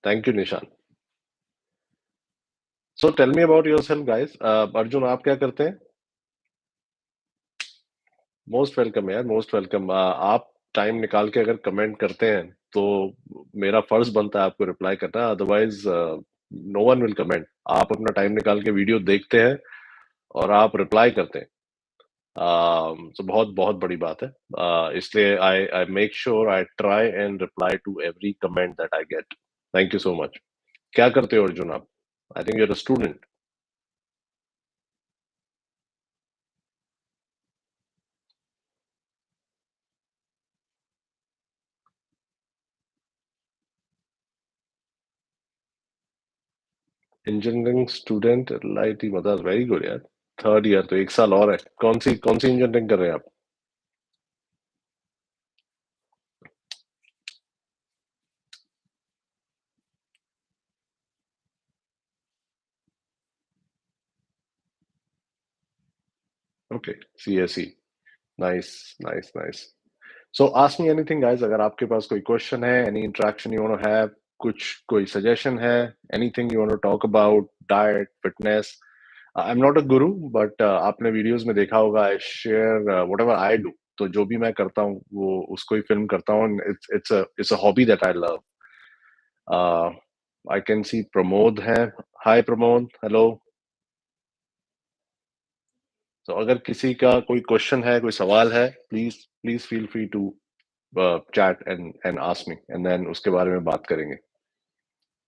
Thank you Nishan. So tell me about yourself guys. Arjun, आप क्या करते हैं? मोस्ट वेलकम यार, मोस्ट वेलकम। आप टाइम निकाल के अगर कमेंट करते हैं तो मेरा फर्ज बनता है आपको रिप्लाई करना, otherwise no one will comment. आप अपना टाइम निकाल के वीडियो देखते हैं और आप रिप्लाई करते हैं, तो बहुत बहुत बड़ी बात है। इसलिए I I make sure I try and reply to every comment that I get. Thank you so much. क्या करते हो अर्जुन आप? I think you're a student. Engineering student, IIT Madras, very good यार। थर्ड ईयर तो एक साल और है। कौन सी इंजीनियरिंग कर रहे हैं आप? Okay, CSE. Nice, nice, nice. So ask me anything guys, अगर आपके पास कोई क्वेश्चन है, any interaction you want to have, कुछ कोई सजेशन है, anything you want to talk about diet, fitness. I am not a guru, but आपने videos में देखा होगा, I share whatever I do. तो जो भी मैं करता हूँ वो उसको ही फिल्म करता हूँ। It's a hobby that I love. I can see Pramod है। हाय प्रमोद, हेलो। तो अगर किसी का कोई क्वेश्चन है, कोई सवाल है, please please feel free to chat and ask me, and then उसके बारे में बात करेंगे।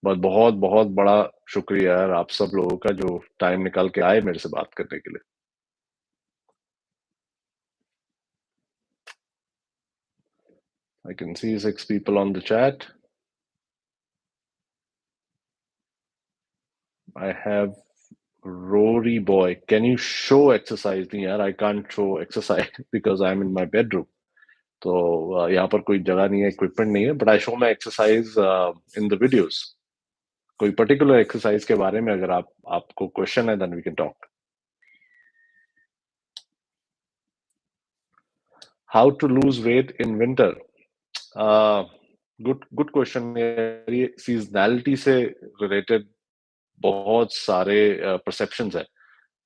बस बहुत बहुत बड़ा शुक्रिया यार आप सब लोगों का जो टाइम निकाल के आए मेरे से बात करने के लिए। I can see 6 people on the chat. I have Rory boy, can you show exercise? नहीं यार, I can't show exercise because I M in my bedroom. तो यहाँ पर कोई जगह नहीं है, इक्विपमेंट नहीं है, but I show my exercise in the videos. कोई पर्टिकुलर एक्सरसाइज के बारे में अगर आपको क्वेश्चन है, then we can talk. How to lose weight in winter? Good good question. ये सीजनैलिटी से रिलेटेड बहुत सारे परसेप्शंस है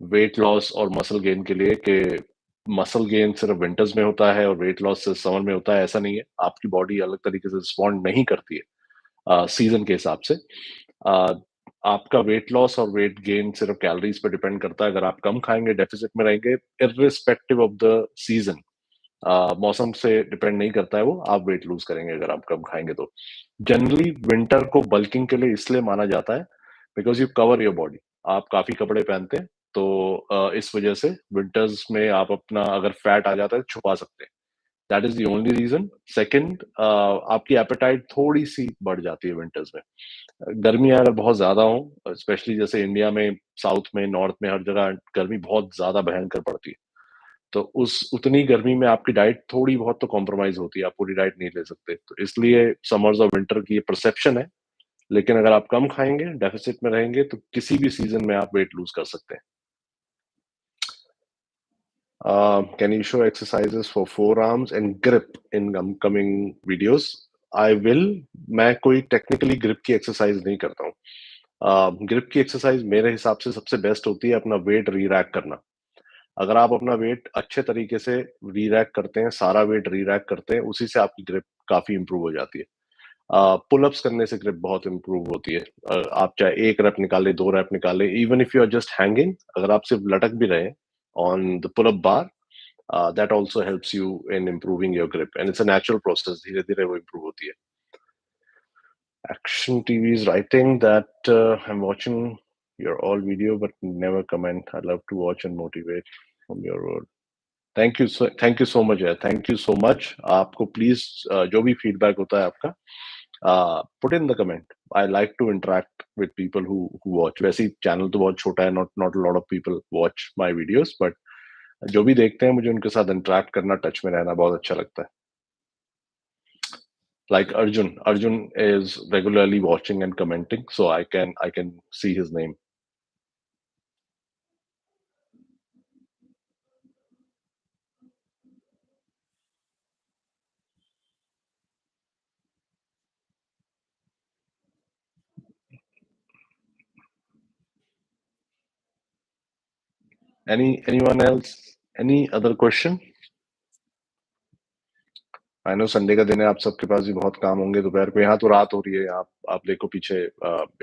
वेट लॉस और मसल गेन के लिए, कि मसल गेन सिर्फ विंटर्स में होता है और वेट लॉस सिर्फ समर में होता है। ऐसा नहीं है, आपकी बॉडी अलग तरीके से रिस्पॉन्ड नहीं करती है सीजन के हिसाब से। uh, आपका वेट लॉस और वेट गेन सिर्फ कैलोरीज पे डिपेंड करता है। अगर आप कम खाएंगे, डेफिसिट में रहेंगे, इर्रिस्पेक्टिव ऑफ द सीजन, मौसम से डिपेंड नहीं करता है वो, आप वेट लूज करेंगे अगर आप कम खाएंगे तो। जनरली विंटर को बल्किंग के लिए इसलिए माना जाता है because you cover your body. आप काफी कपड़े पहनते हैं, तो इस वजह से विंटर्स में आप अपना अगर फैट आ जाता है तो छुपा सकते हैं। That is the only reason. Second, आपकी एपेटाइट थोड़ी सी बढ़ जाती है विंटर्स में। गर्मी अगर बहुत ज्यादा हो, स्पेशली जैसे इंडिया में साउथ में, नॉर्थ में, हर जगह गर्मी बहुत ज्यादा भयंकर पड़ती है। तो उस उतनी गर्मी में आपकी डाइट थोड़ी बहुत तो कॉम्प्रोमाइज होती है, आप पूरी डाइट नहीं ले सकते। तो इसलिए समर्स और विंटर की ये परसेप्शन है। लेकिन अगर आप कम खाएंगे, डेफिसिट में रहेंगे, तो किसी भी सीजन में आप वेट लूज कर सकते हैं। Can you show exercises for four arms and grip in upcoming videos? I will. मैं कोई टेक्निकली ग्रिप की एक्सरसाइज नहीं करता हूँ। ग्रिप की एक्सरसाइज मेरे हिसाब से सबसे बेस्ट होती है अपना वेट री रैक करना। अगर आप अपना वेट अच्छे तरीके से री रैक करते हैं, सारा वेट री रैक करते हैं, उसी से आपकी ग्रिप काफी इंप्रूव हो जाती है। पुलअप्स करने से ग्रिप बहुत इंप्रूव होती है। आप चाहे एक रैप निकाले, दो रैप निकाले, even if you are just hanging, अगर आप सिर्फ लटक भी रहे on the pull up bar, that also helps you in improving your grip, and it's a natural process, धीरे धीरे वो इम्प्रूव होती है। Action TV is writing that I'm watching your all video but never comment. I love to watch and motivate from your world. Thank you so much यार, thank you so much. आपको please जो भी feedback होता है आपका, put in the comment. I like to interact with people who watch. वैसे ही channel तो बहुत छोटा है, not not lot of people watch my videos, but जो भी देखते हैं मुझे उनके साथ इंटरेक्ट करना, टच में रहना बहुत अच्छा लगता है। Like Arjun is regularly watching and commenting, so I can see his name. Anyone else? Any other question? I know Sunday का दिन है, आप सबके पास भी बहुत काम होंगे दोपहर को. यहाँ तो रात हो रही है. आप देखो पीछे,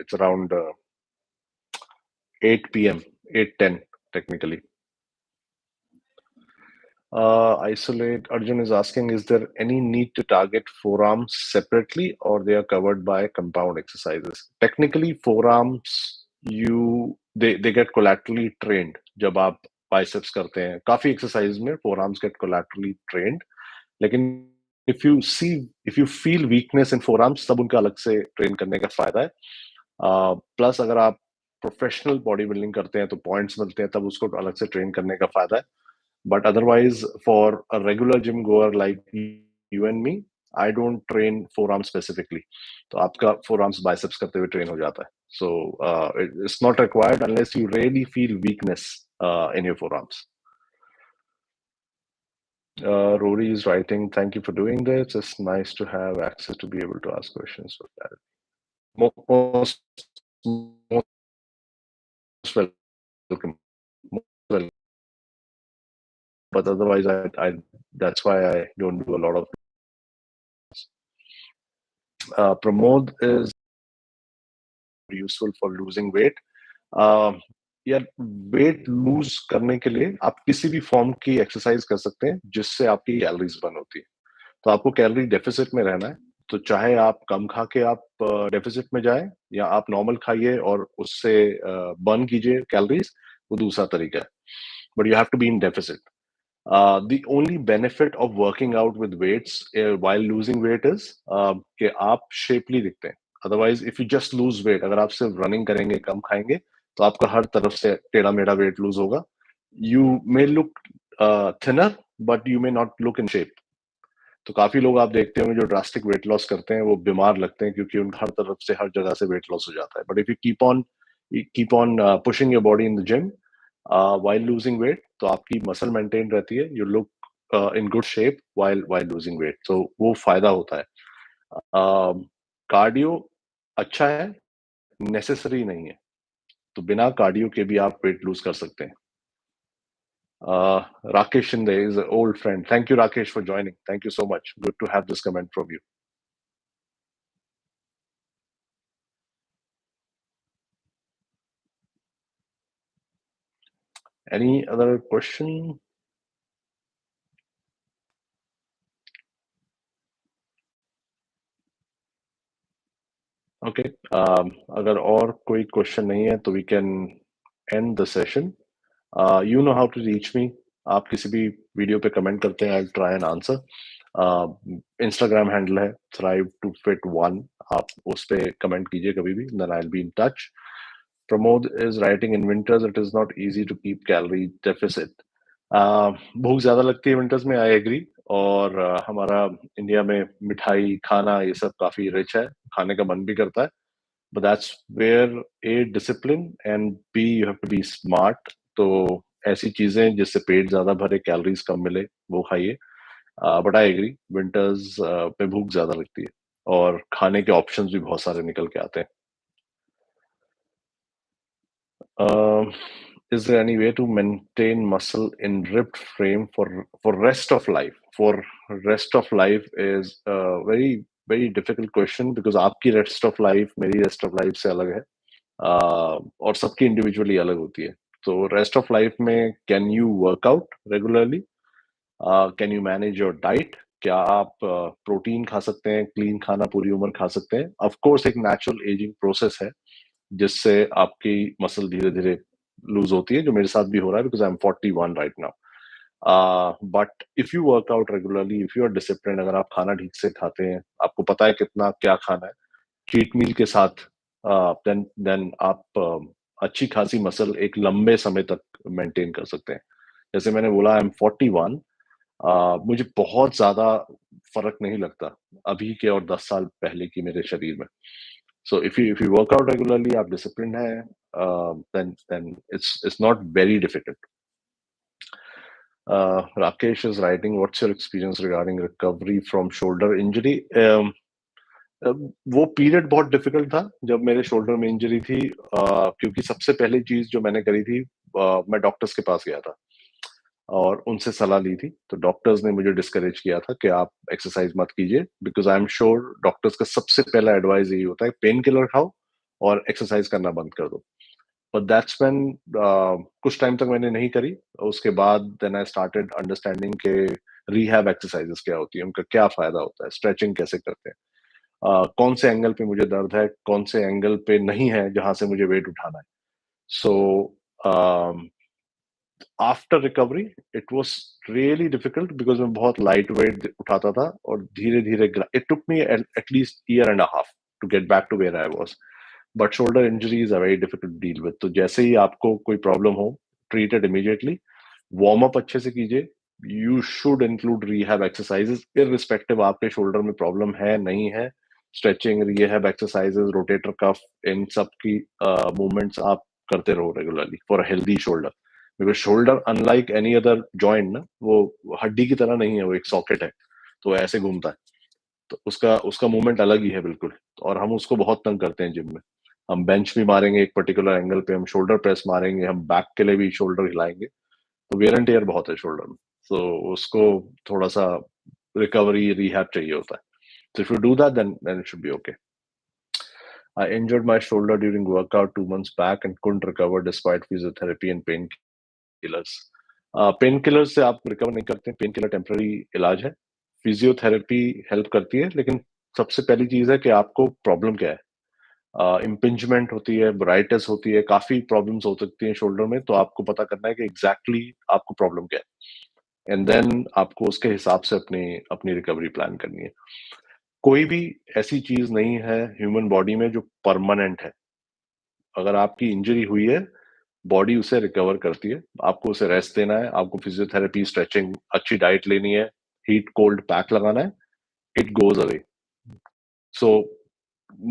it's around 8 p.m. 8:10 technically. Isolate Arjun is asking, is there any need to target forearms separately, or they are covered by compound exercises? Technically, forearms they get collaterally trained. जब आप biceps करते हैं, काफी exercise में forearms get collaterally trained. लेकिन if you feel weakness in forearms, तब उनका अलग से train करने का फायदा है. प्लस अगर आप प्रोफेशनल बॉडी बिल्डिंग करते हैं तो पॉइंट्स मिलते हैं, तब उसको अलग से ट्रेन करने का फायदा है. But otherwise, for a regular gym goer like you and me, I don't train forearms specifically. तो आपका forearms biceps करते हुए train हो जाता है. So it's not required unless you really feel weakness in your forearms. Rory is writing, thank you for doing this. It's nice to have access to be able to ask questions for that. Most welcome. Most welcome. But otherwise, I that's why I don't do a lot of. Pramod is useful for losing weight. यार weight lose करने के लिए आप किसी भी form की exercise कर सकते हैं जिससे आपकी कैलोरीज बर्न होती है. तो आपको कैलोरी डेफिसिट में रहना है, तो चाहे आप कम खा के आप डेफिसिट में जाएं, या आप नॉर्मल खाइए और उससे बर्न कीजिए कैलोरीज, वो दूसरा तरीका है. But you have to be in deficit. The only benefit of working out with weights while losing weight is कि आप शेपली दिखते हैं. Otherwise if you just lose weight, अगर आप सिर्फ रनिंग करेंगे, कम खाएंगे, तो आपका हर तरफ से टेढ़ा मेढ़ा वेट लूज होगा. You may look thinner but you may not look in shape. तो काफी लोग आप देखते होंगे जो ड्रास्टिक वेट लॉस करते हैं, वो बीमार लगते हैं क्योंकि उन हर तरफ से हर जगह से वेट लॉस हो जाता है. But if you keep on pushing your body in the gym while losing weight, तो आपकी मसल मेंटेन रहती है. You look in good shape while losing weight. तो वो फायदा होता है. कार्डियो अच्छा है, नेसेसरी नहीं है. तो बिना कार्डियो के भी आप वेट लूज कर सकते हैं. Rakesh Shinde is an old friend. Thank you, Rakesh, for joining. Thank you so much. Good to have this comment from you. Any other question? Okay. अगर और कोई क्वेश्चन नहीं है तो we can end the session. You know how to reach me. आप किसी भी video पे कमेंट करते हैं, I'll try and answer. Instagram handle है thrive to fit 1. आप उस पे कमेंट कीजिए कभी भी, then I'll be in touch. Pramod is writing, in winters it is not easy to keep calorie deficit. भूख ज्यादा लगती है विंटर्स में, आई एग्री. और हमारा इंडिया में मिठाई खाना ये सब काफी रिच है, खाने का मन भी करता है. But that's where A, discipline, and B, you have to be smart. तो ऐसी चीजें जिससे पेट ज्यादा भरे, कैलोरीज कम मिले, वो खाइए. बट आई एग्री, विंटर्स में भूख ज्यादा लगती है और खाने के ऑप्शंस भी बहुत सारे निकल के आते हैं. Is there any way to maintain muscle in ripped frame for rest of life? For rest of life is a very difficult question because आपकी rest of life मेरी rest of life से अलग है. और सबकी इंडिविजुअली अलग होती है. तो रेस्ट ऑफ लाइफ में can you workout regularly, can you manage your diet, क्या आप प्रोटीन खा सकते हैं, क्लीन खाना पूरी उम्र खा सकते हैं. ऑफ कोर्स एक नेचुरल एजिंग प्रोसेस है जिससे आपकी मसल धीरे धीरे लूज होती है, जो मेरे साथ भी हो रहा है because I am 41 right now. But if you workout regularly, if you are discipline, अगर आप खाना ठीक से खाते हैं, आपको पता है कितना क्या खाना है, चीट मील के साथ, देन आप अच्छी खासी मसल एक लंबे समय तक मेंटेन कर सकते हैं. जैसे मैंने बोला, आई एम 41. मुझे बहुत ज्यादा फर्क नहीं लगता अभी के और 10 साल पहले की मेरे शरीर में. So if you work out regularly, आप डिसिप्लिन है, then it's not very difficult. Rakesh is writing, what's your experience regarding recovery from shoulder injury? वो पीरियड बहुत डिफिकल्ट था जब मेरे शोल्डर में इंजरी थी, क्योंकि सबसे पहली चीज जो मैंने करी थी, मैं डॉक्टर्स के पास गया था और उनसे सलाह ली थी। तो डॉक्टर्स ने मुझे डिस्करेज किया था कि आप एक्सरसाइज मत कीजिए, because I am sure doctors का सबसे पहला एडवाइस यही होता है, पेन किलर खाओ और एक्सरसाइज करना बंद कर दो। बट दैट्स व्हेन कुछ टाइम तक मैंने नहीं करी। उसके बाद देन आई स्टार्टेड अंडरस्टैंडिंग के रिहैब एक्सरसाइजेस क्या होती है, उनका क्या फायदा होता है, स्ट्रेचिंग कैसे करते हैं, कौन से एंगल पे मुझे दर्द है, कौन से एंगल पे नहीं है जहां से मुझे वेट उठाना है। So after recovery it was really difficult, because मैं बहुत लाइट वेट उठाता था और धीरे धीरे it took me at least year and half to get back to where I was. But shoulder injuries are very difficult deal with. तो जैसे ही आपको कोई प्रॉब्लम हो, treat it immediately, warm up अच्छे से कीजिए। You should include rehab exercises irrespective आपके शोल्डर में प्रॉब्लम है नहीं है। Stretching, rehab exercises, rotator cuff, इन सब की मूवमेंट्स आप करते रहो regularly for healthy shoulder. Because shoulder unlike any other joint ना, वो हड्डी की तरह नहीं है, वो एक सॉकेट है, तो ऐसे घूमता है। तो उसका उसका मूवमेंट अलग ही है बिल्कुल। और हम उसको बहुत तंग करते हैं जिम में। हम बेंच भी मारेंगे एक पर्टिकुलर एंगल पे, हम शोल्डर प्रेस मारेंगे, हम बैक के लिए भी शोल्डर हिलाएंगे। तो वेयर एंड टेयर बहुत है शोल्डर में। तो उसको थोड़ा सा रिकवरी रिहैब चाहिए होता है। So if you do that, then it should be okay. I injured my shoulder during workout 2 months back and couldn't recover despite physiotherapy and painkillers. Pain killer से आप रिकवर नहीं करते, पेन किलर टेम्पररी इलाज है। Physiotherapy help करती है, लेकिन सबसे पहली चीज है कि आपको प्रॉब्लम क्या है। इम्पिंजमेंट होती है, ब्राइटिस होती है, काफी प्रॉब्लम्स हो सकती हैं शोल्डर में। तो आपको पता करना है कि एग्जैक्टली आपको प्रॉब्लम क्या है, एंड देन आपको उसके हिसाब से अपनी अपनी रिकवरी प्लान करनी है। कोई भी ऐसी चीज नहीं है ह्यूमन बॉडी में जो परमानेंट है। अगर आपकी इंजरी हुई है, बॉडी उसे रिकवर करती है। आपको उसे रेस्ट देना है, आपको फिजियोथेरेपी, स्ट्रेचिंग, अच्छी डाइट लेनी है, हीट कोल्ड पैक लगाना है, it goes away. So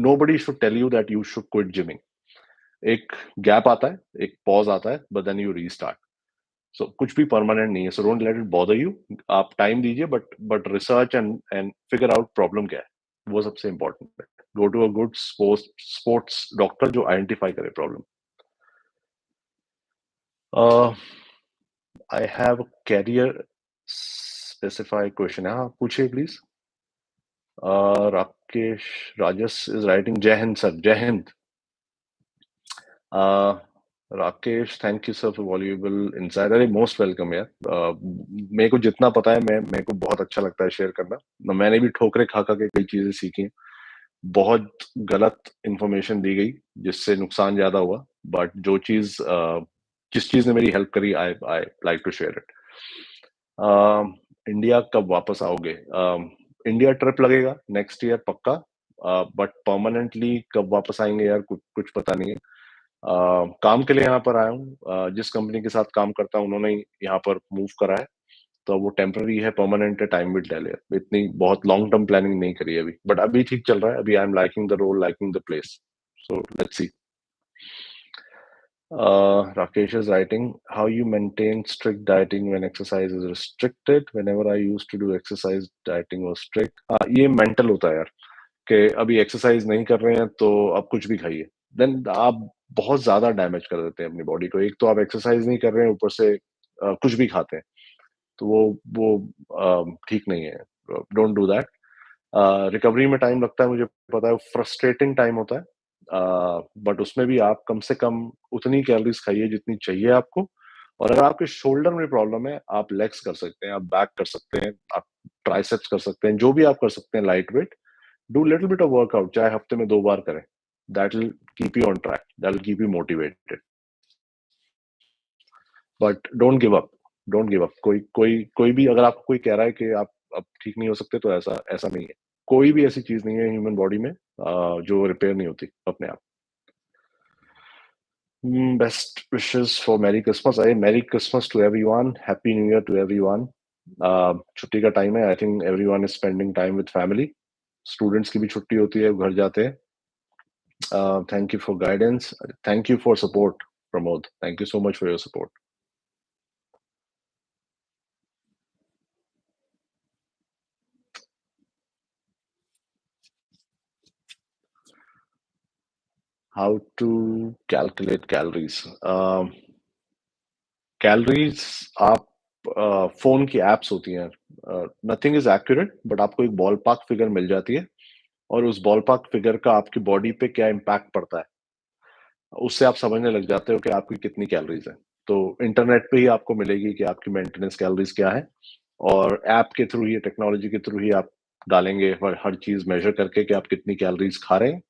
nobody should tell you that you should quit gymming. एक गैप आता है, एक पॉज आता है, but then you restart. So कुछ भी परमानेंट नहीं है, so don't let it bother you. आप टाइम दीजिए, but research and figure out problem क्या है, वो सबसे इंपॉर्टेंट है। Go to a good sports doctor जो आइडेंटिफाई करे problem. I have career specified question है, हाँ पूछिए please. Rakesh Rajas is writing, जय हिंद सर, जय Hind. Rakesh, thank you sir for valuable insight. अरे मोस्ट वेलकम यार। मेरे को जितना पता है, मेरे को बहुत अच्छा लगता है शेयर करना। मैंने भी ठोकरे खा खा के कई चीजें सीखी हैं। बहुत गलत इंफॉर्मेशन दी गई जिससे नुकसान ज्यादा हुआ। बट जो चीज जिस चीज ने मेरी हेल्प करी, I I like to share it. India कब वापस आओगे? इंडिया ट्रिप लगेगा नेक्स्ट ईयर पक्का। बट परमानेंटली कब वापस आएंगे यार, कुछ कुछ पता नहीं है। काम के लिए यहाँ पर आया हूँ। जिस कंपनी के साथ काम करता हूँ उन्होंने ही यहाँ पर मूव करा है। तो वो टेम्पररी है, परमानेंट है, टाइम विल टेल। इतनी बहुत लॉन्ग टर्म प्लानिंग नहीं करी है अभी, बट अभी ठीक चल रहा है। अभी I am liking the role, liking the place. So let's see. Rakesh is writing, how you maintain strict dieting when exercise is restricted? Whenever I used to do exercise, dieting was strict. ये mental होता है यार, कि अभी exercise नहीं कर रहे हैं तो आप कुछ भी खाइए। देन आप बहुत ज्यादा डैमेज कर देते हैं अपनी बॉडी को। एक तो आप एक्सरसाइज नहीं कर रहे हैं, ऊपर से कुछ भी खाते हैं, तो वो ठीक नहीं है। Don't do that. रिकवरी में टाइम लगता है, मुझे पता है, फ्रस्ट्रेटिंग टाइम होता है। बट उसमें भी आप कम से कम उतनी कैलोरीज खाइए जितनी चाहिए आपको। और अगर आपके शोल्डर में प्रॉब्लम है, आप लेग्स कर सकते हैं, आप बैक कर सकते हैं, आप ट्राइसेप्स कर सकते हैं, जो भी आप कर सकते हैं light weight. Do little bit of workout, चाहे हफ्ते में 2 बार करें। That will keep you on track, that will keep you motivated. But don't give up, don't give up. कोई कोई कोई भी अगर आपको कोई कह रहा है कि आप अब ठीक नहीं हो सकते, तो ऐसा ऐसा नहीं है। कोई भी ऐसी चीज नहीं है ह्यूमन बॉडी में जो रिपेयर नहीं होती अपने आप। Best wishes for Merry Christmas. अरे Merry Christmas to everyone. Happy New Year to everyone. छुट्टी का टाइम है, I think everyone is spending time with family. Students की भी छुट्टी होती है, घर जाते हैं। Thank you for guidance, thank you for support Pramod, thank you so much for your support. How to calculate calories? Calories आप फोन की एप्स होती हैं, नथिंग इज एक्यूरेट, बट आपको एक बॉल पार्क फिगर मिल जाती है, और उस बॉल पार्क फिगर का आपकी बॉडी पे क्या इम्पैक्ट पड़ता है, उससे आप समझने लग जाते हो कि आपकी कितनी कैलोरीज है। तो इंटरनेट पे ही आपको मिलेगी कि आपकी मेंटेनेंस कैलोरीज क्या है, और ऐप के थ्रू ही, टेक्नोलॉजी के थ्रू ही आप डालेंगे हर चीज मेजर करके कि आप कितनी कैलोरीज खा रहे हैं।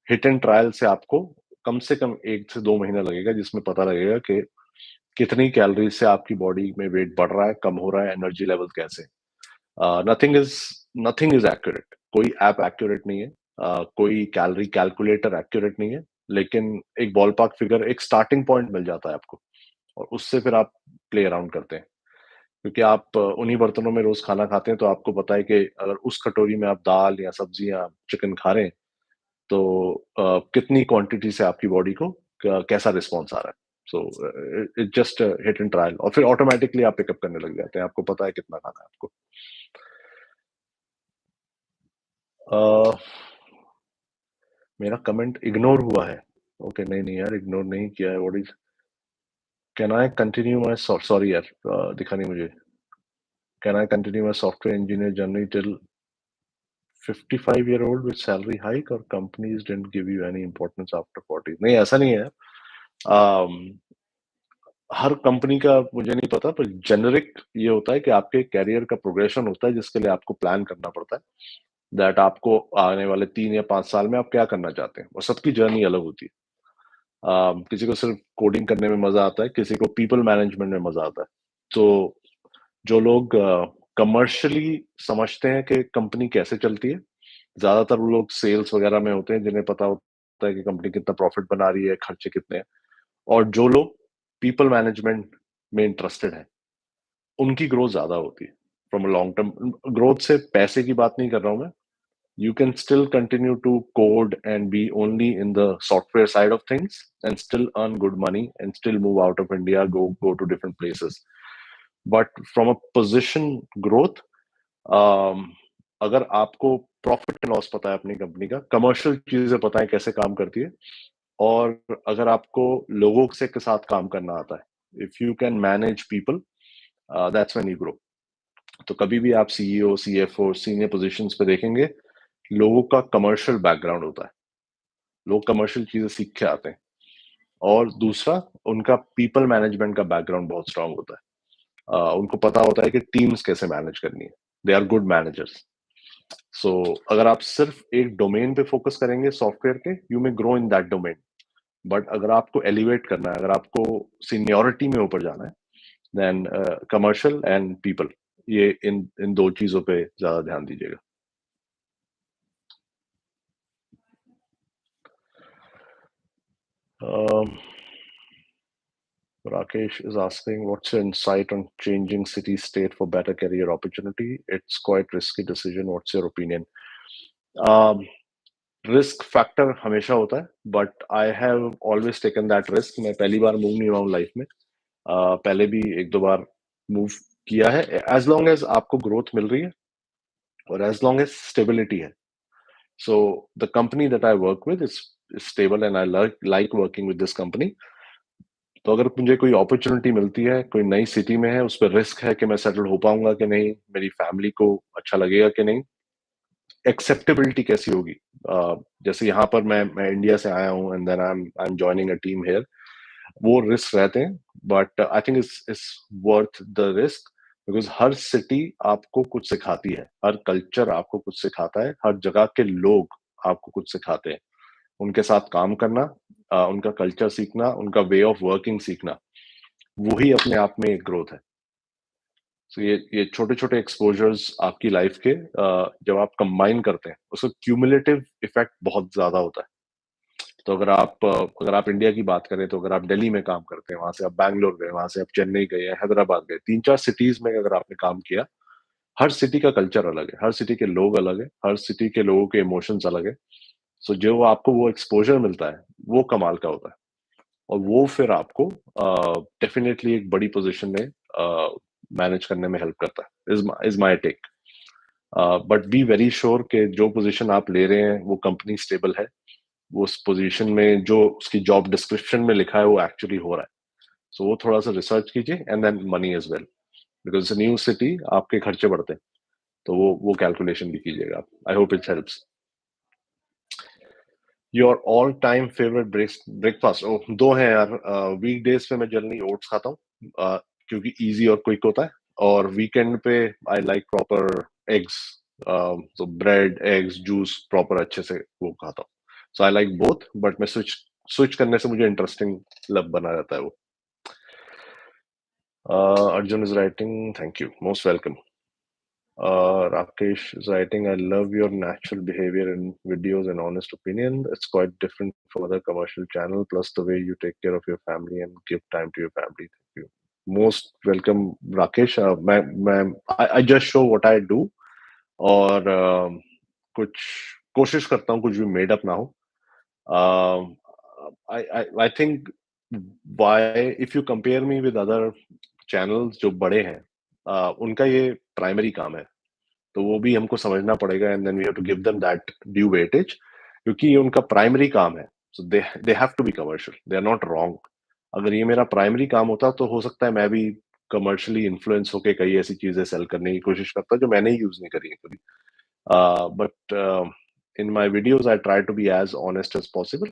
हिट एंड ट्रायल से आपको कम से कम 1 से 2 महीना लगेगा, जिसमें पता लगेगा कि कितनी कैलोरीज से आपकी बॉडी में वेट बढ़ रहा है, कम हो रहा है, एनर्जी लेवल कैसे। Nothing is nothing is accurate, कोई ऐप एक्यूरेट नहीं है, कोई कैलोरी कैलकुलेटर एक्यूरेट नहीं है, लेकिन एक बॉल पार्क फिगर, एक स्टार्टिंग पॉइंट मिल जाता है आपको, और उससे फिर आप प्ले अराउंड करते हैं। क्योंकि आप उन्हीं बर्तनों में रोज खाना खाते हैं, तो आपको पता है कि अगर उस कटोरी में आप दाल या सब्जी या चिकन खा रहे हैं, तो कितनी क्वांटिटी से आपकी बॉडी को कैसा रिस्पॉन्स आ रहा है। So it just hit and trial, और फिर ऑटोमेटिकली आप पिकअप करने लग जाते हैं, आपको पता है कितना खाना है आपको। uh, मेरा कमेंट इग्नोर हुआ है? ओके, नहीं नहीं यार, इग्नोर नहीं किया है। What is, can I continue my, sorry यार, दिखा नहीं मुझे। Can I continue my software engineer journey till 55 year old with salary hike, or companies didn't give you any importance after 40? नहीं, ऐसा नहीं है। um, हर कंपनी का मुझे नहीं पता, पर जेनरिक ये होता है कि आपके कैरियर का प्रोग्रेशन होता है, जिसके लिए आपको प्लान करना पड़ता है, दैट आपको आने वाले 3 या 5 साल में आप क्या करना चाहते हैं, और सबकी जर्नी अलग होती है। किसी को सिर्फ कोडिंग करने में मजा आता है, किसी को पीपल मैनेजमेंट में मजा आता है। तो जो लोग कमर्शियली समझते हैं कि कंपनी कैसे चलती है, ज्यादातर वो लोग सेल्स वगैरह में होते हैं, जिन्हें पता होता है कि कंपनी कितना प्रॉफिट बना रही है, खर्चे कितने हैं। और जो लोग पीपल मैनेजमेंट में इंटरेस्टेड है, उनकी ग्रोथ ज्यादा होती है। From a long term growth से पैसे की बात नहीं कर रहा हूं मैं। You can still continue to code and be only in the software side of things and still earn good money and still move out of India, go to different places. But from a position growth, um, अगर आपको profit and loss पता है अपनी company का, commercial चीजें पता है कैसे काम करती है, और अगर आपको लोगों के साथ काम करना आता है, if you can manage people, that's when you grow. तो कभी भी आप सीईओ, सीएफओ, सीनियर पोजीशंस पे देखेंगे, लोगों का कमर्शियल बैकग्राउंड होता है, लोग कमर्शियल चीजें सीख के आते हैं। और दूसरा, उनका पीपल मैनेजमेंट का बैकग्राउंड बहुत स्ट्रांग होता है। उनको पता होता है कि टीम्स कैसे मैनेज करनी है, दे आर गुड मैनेजर्स। सो अगर आप सिर्फ एक डोमेन पे फोकस करेंगे सॉफ्टवेयर के, you may grow in that domain. But अगर आपको एलिवेट करना है, अगर आपको सीनियोरिटी में ऊपर जाना है, देन कमर्शियल एंड पीपल, ये इन इन दो चीजों पे ज्यादा ध्यान दीजिएगा। um, Rakesh is asking, what's your insight on changing city state for better career opportunity? It's quite risky decision. What's your opinion? Um, risk factor हमेशा होता है, but I have always taken that risk. मैं पहली बार move नहीं हुआ हूँ life में, पहले भी 1-2 बार मूव किया है। एज लॉन्ग एज आपको ग्रोथ मिल रही है, और एज लॉन्ग एज स्टेबिलिटी है। So the company that I work with is stable, and I like working with this company. तो अगर मुझे कोई अपॉर्चुनिटी मिलती है, कोई नई सिटी में है, उस पर रिस्क है कि मैं सेटल हो पाऊंगा कि नहीं, मेरी फैमिली को अच्छा लगेगा कि नहीं, एक्सेप्टेबिलिटी कैसी होगी। जैसे यहाँ पर मैं इंडिया से आया हूँ, and then I am joining a team here, वो रिस्क रहते हैं, but I think it's worth the risk. Because हर सिटी आपको कुछ सिखाती है, हर कल्चर आपको कुछ सिखाता है, हर जगह के लोग आपको कुछ सिखाते हैं। उनके साथ काम करना, उनका कल्चर सीखना, उनका वे ऑफ वर्किंग सीखना, वही अपने आप में एक ग्रोथ है। तो ये छोटे छोटे एक्सपोजर्स आपकी लाइफ के, जब आप कंबाइन करते हैं, उसका क्यूमुलेटिव इफेक्ट बहुत ज्यादा होता है। तो अगर आप इंडिया की बात करें, तो अगर आप दिल्ली में काम करते हैं, वहां से आप बैंगलोर गए, वहां से आप चेन्नई गए, हैदराबाद गए, 3-4 सिटीज में अगर आपने काम किया, हर सिटी का कल्चर अलग है, हर सिटी के लोग अलग है, हर सिटी के लोगों के इमोशंस अलग है। सो जो आपको वो एक्सपोजर मिलता है, वो कमाल का होता है, और वो फिर आपको डेफिनेटली एक बड़ी पोजीशन में मैनेज करने में हेल्प करता है, is my take. But be very sure कि जो पोजीशन आप ले रहे हैं वो कंपनी स्टेबल है, उस पोजीशन में जो उसकी जॉब डिस्क्रिप्शन में लिखा है वो एक्चुअली हो रहा है। सो वो थोड़ा सा रिसर्च कीजिए and then money as well, because new city आपके खर्चे बढ़ते हैं, तो वो कैलकुलेशन भी कीजिएगा आप। I hope it helps. Your all time favourite breakfast? ओ, दो हैं यार। वीक डेज पे मैं जनरली ओट्स खाता हूँ, क्योंकि इजी और क्विक होता है। और वीकेंड पे आई लाइक प्रॉपर एग्स, तो ब्रेड एग्स जूस प्रॉपर अच्छे से वो खाता हूँ। सो आई लाइक बोथ, बट मैं स्विच स्विच करने से मुझे इंटरेस्टिंग लब बना रहता है वो। Arjun is writing, thank you, most welcome. Rakesh is writing, I love your natural behavior in videos and honest opinion. It's quite different from other commercial channel. Plus the way you take care of your family and give time to your family. Thank you. Most welcome, Rakesh. I just show what I do, और कुछ कोशिश करता हूँ कुछ भी made up ना हो। I think why if you compare me with other channels जो बड़े हैं, उनका ये प्राइमरी काम है, तो वो भी हमको समझना पड़ेगा and then we have to give them that due weightage, क्योंकि ये उनका प्राइमरी काम है। So they have to be commercial, they are not wrong. अगर ये मेरा प्राइमरी काम होता तो हो सकता है मैं भी कमर्शियली इन्फ्लुएंस होके कई ऐसी चीजें सेल करने की कोशिश करता जो मैंने ही यूज नहीं करी है कभी। But in my videos I try to be as honest as possible,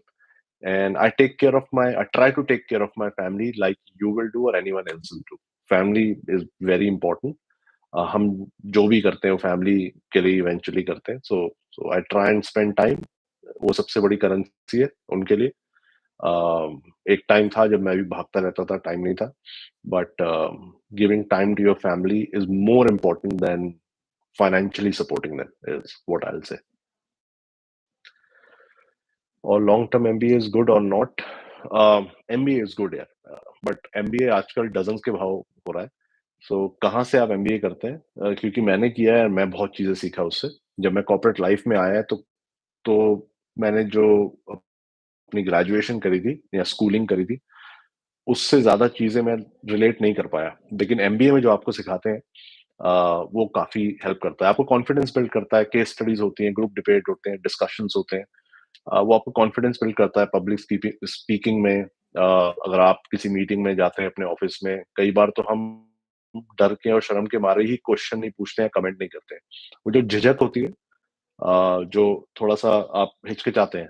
and I try to take care of my family like you will do or anyone else will do. Family is very important. हम जो भी करते हैं वो family के लिए eventually करते हैं। So I try and spend time, वो सबसे बड़ी करेंसी है उनके लिए। एक टाइम था जब मैं भी भागता रहता था, टाइम नहीं था, but giving time to your family is more important than financially supporting them, is what I will say. और long term MBA is good और नॉट? एमबीए इज गुड यार, बट एमबीए आजकल डजन्स के भाव हो रहा है। सो कहाँ से आप एमबीए करते हैं? क्योंकि मैंने किया है, मैं बहुत चीजें सीखा उससे। जब मैं कॉर्पोरेट लाइफ में आया तो मैंने जो अपनी ग्रेजुएशन करी थी या स्कूलिंग करी थी, उससे ज्यादा चीजें मैं रिलेट नहीं कर पाया। लेकिन एमबीए में जो आपको सिखाते हैं, वो काफी हेल्प करता है, आपको कॉन्फिडेंस बिल्ड करता है। केस स्टडीज होती हैं, ग्रुप डिबेट होते हैं, डिस्कशंस होते हैं। वो आपको कॉन्फिडेंस बिल्ड करता है पब्लिक स्पीकिंग में। अगर आप किसी मीटिंग में जाते हैं अपने ऑफिस में, कई बार तो हम डर के और शर्म के मारे ही क्वेश्चन नहीं पूछते हैं, कमेंट नहीं करते हैं। वो जो झिझक होती है, जो थोड़ा सा आप हिचकिचाते हैं,